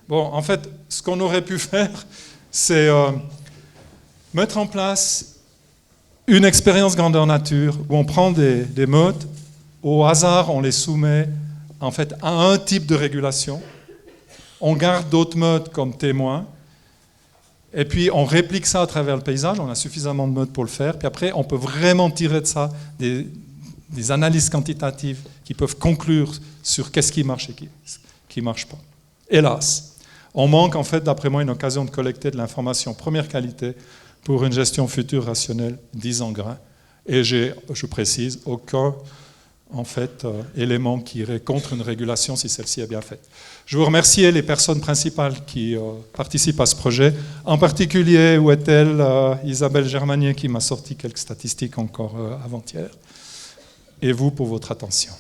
Bon, en fait, ce qu'on aurait pu faire, c'est mettre en place une expérience grandeur nature où on prend des modes, au hasard, on les soumet en fait à un type de régulation. On garde d'autres modes comme témoins. Et puis, on réplique ça à travers le paysage. On a suffisamment de modes pour le faire. Puis après, on peut vraiment tirer de ça des analyses quantitatives qui peuvent conclure sur qu'est-ce qui marche et qui ne marche pas. Hélas, on manque, en fait, d'après moi, une occasion de collecter de l'information première qualité pour une gestion future rationnelle 10 en grains. Et je précise, aucun élément qui irait contre une régulation si celle-ci est bien faite. Je veux remercier les personnes principales qui participent à ce projet. En particulier, où est-elle, Isabelle Germanier, qui m'a sorti quelques statistiques encore avant-hier. Et vous pour votre attention.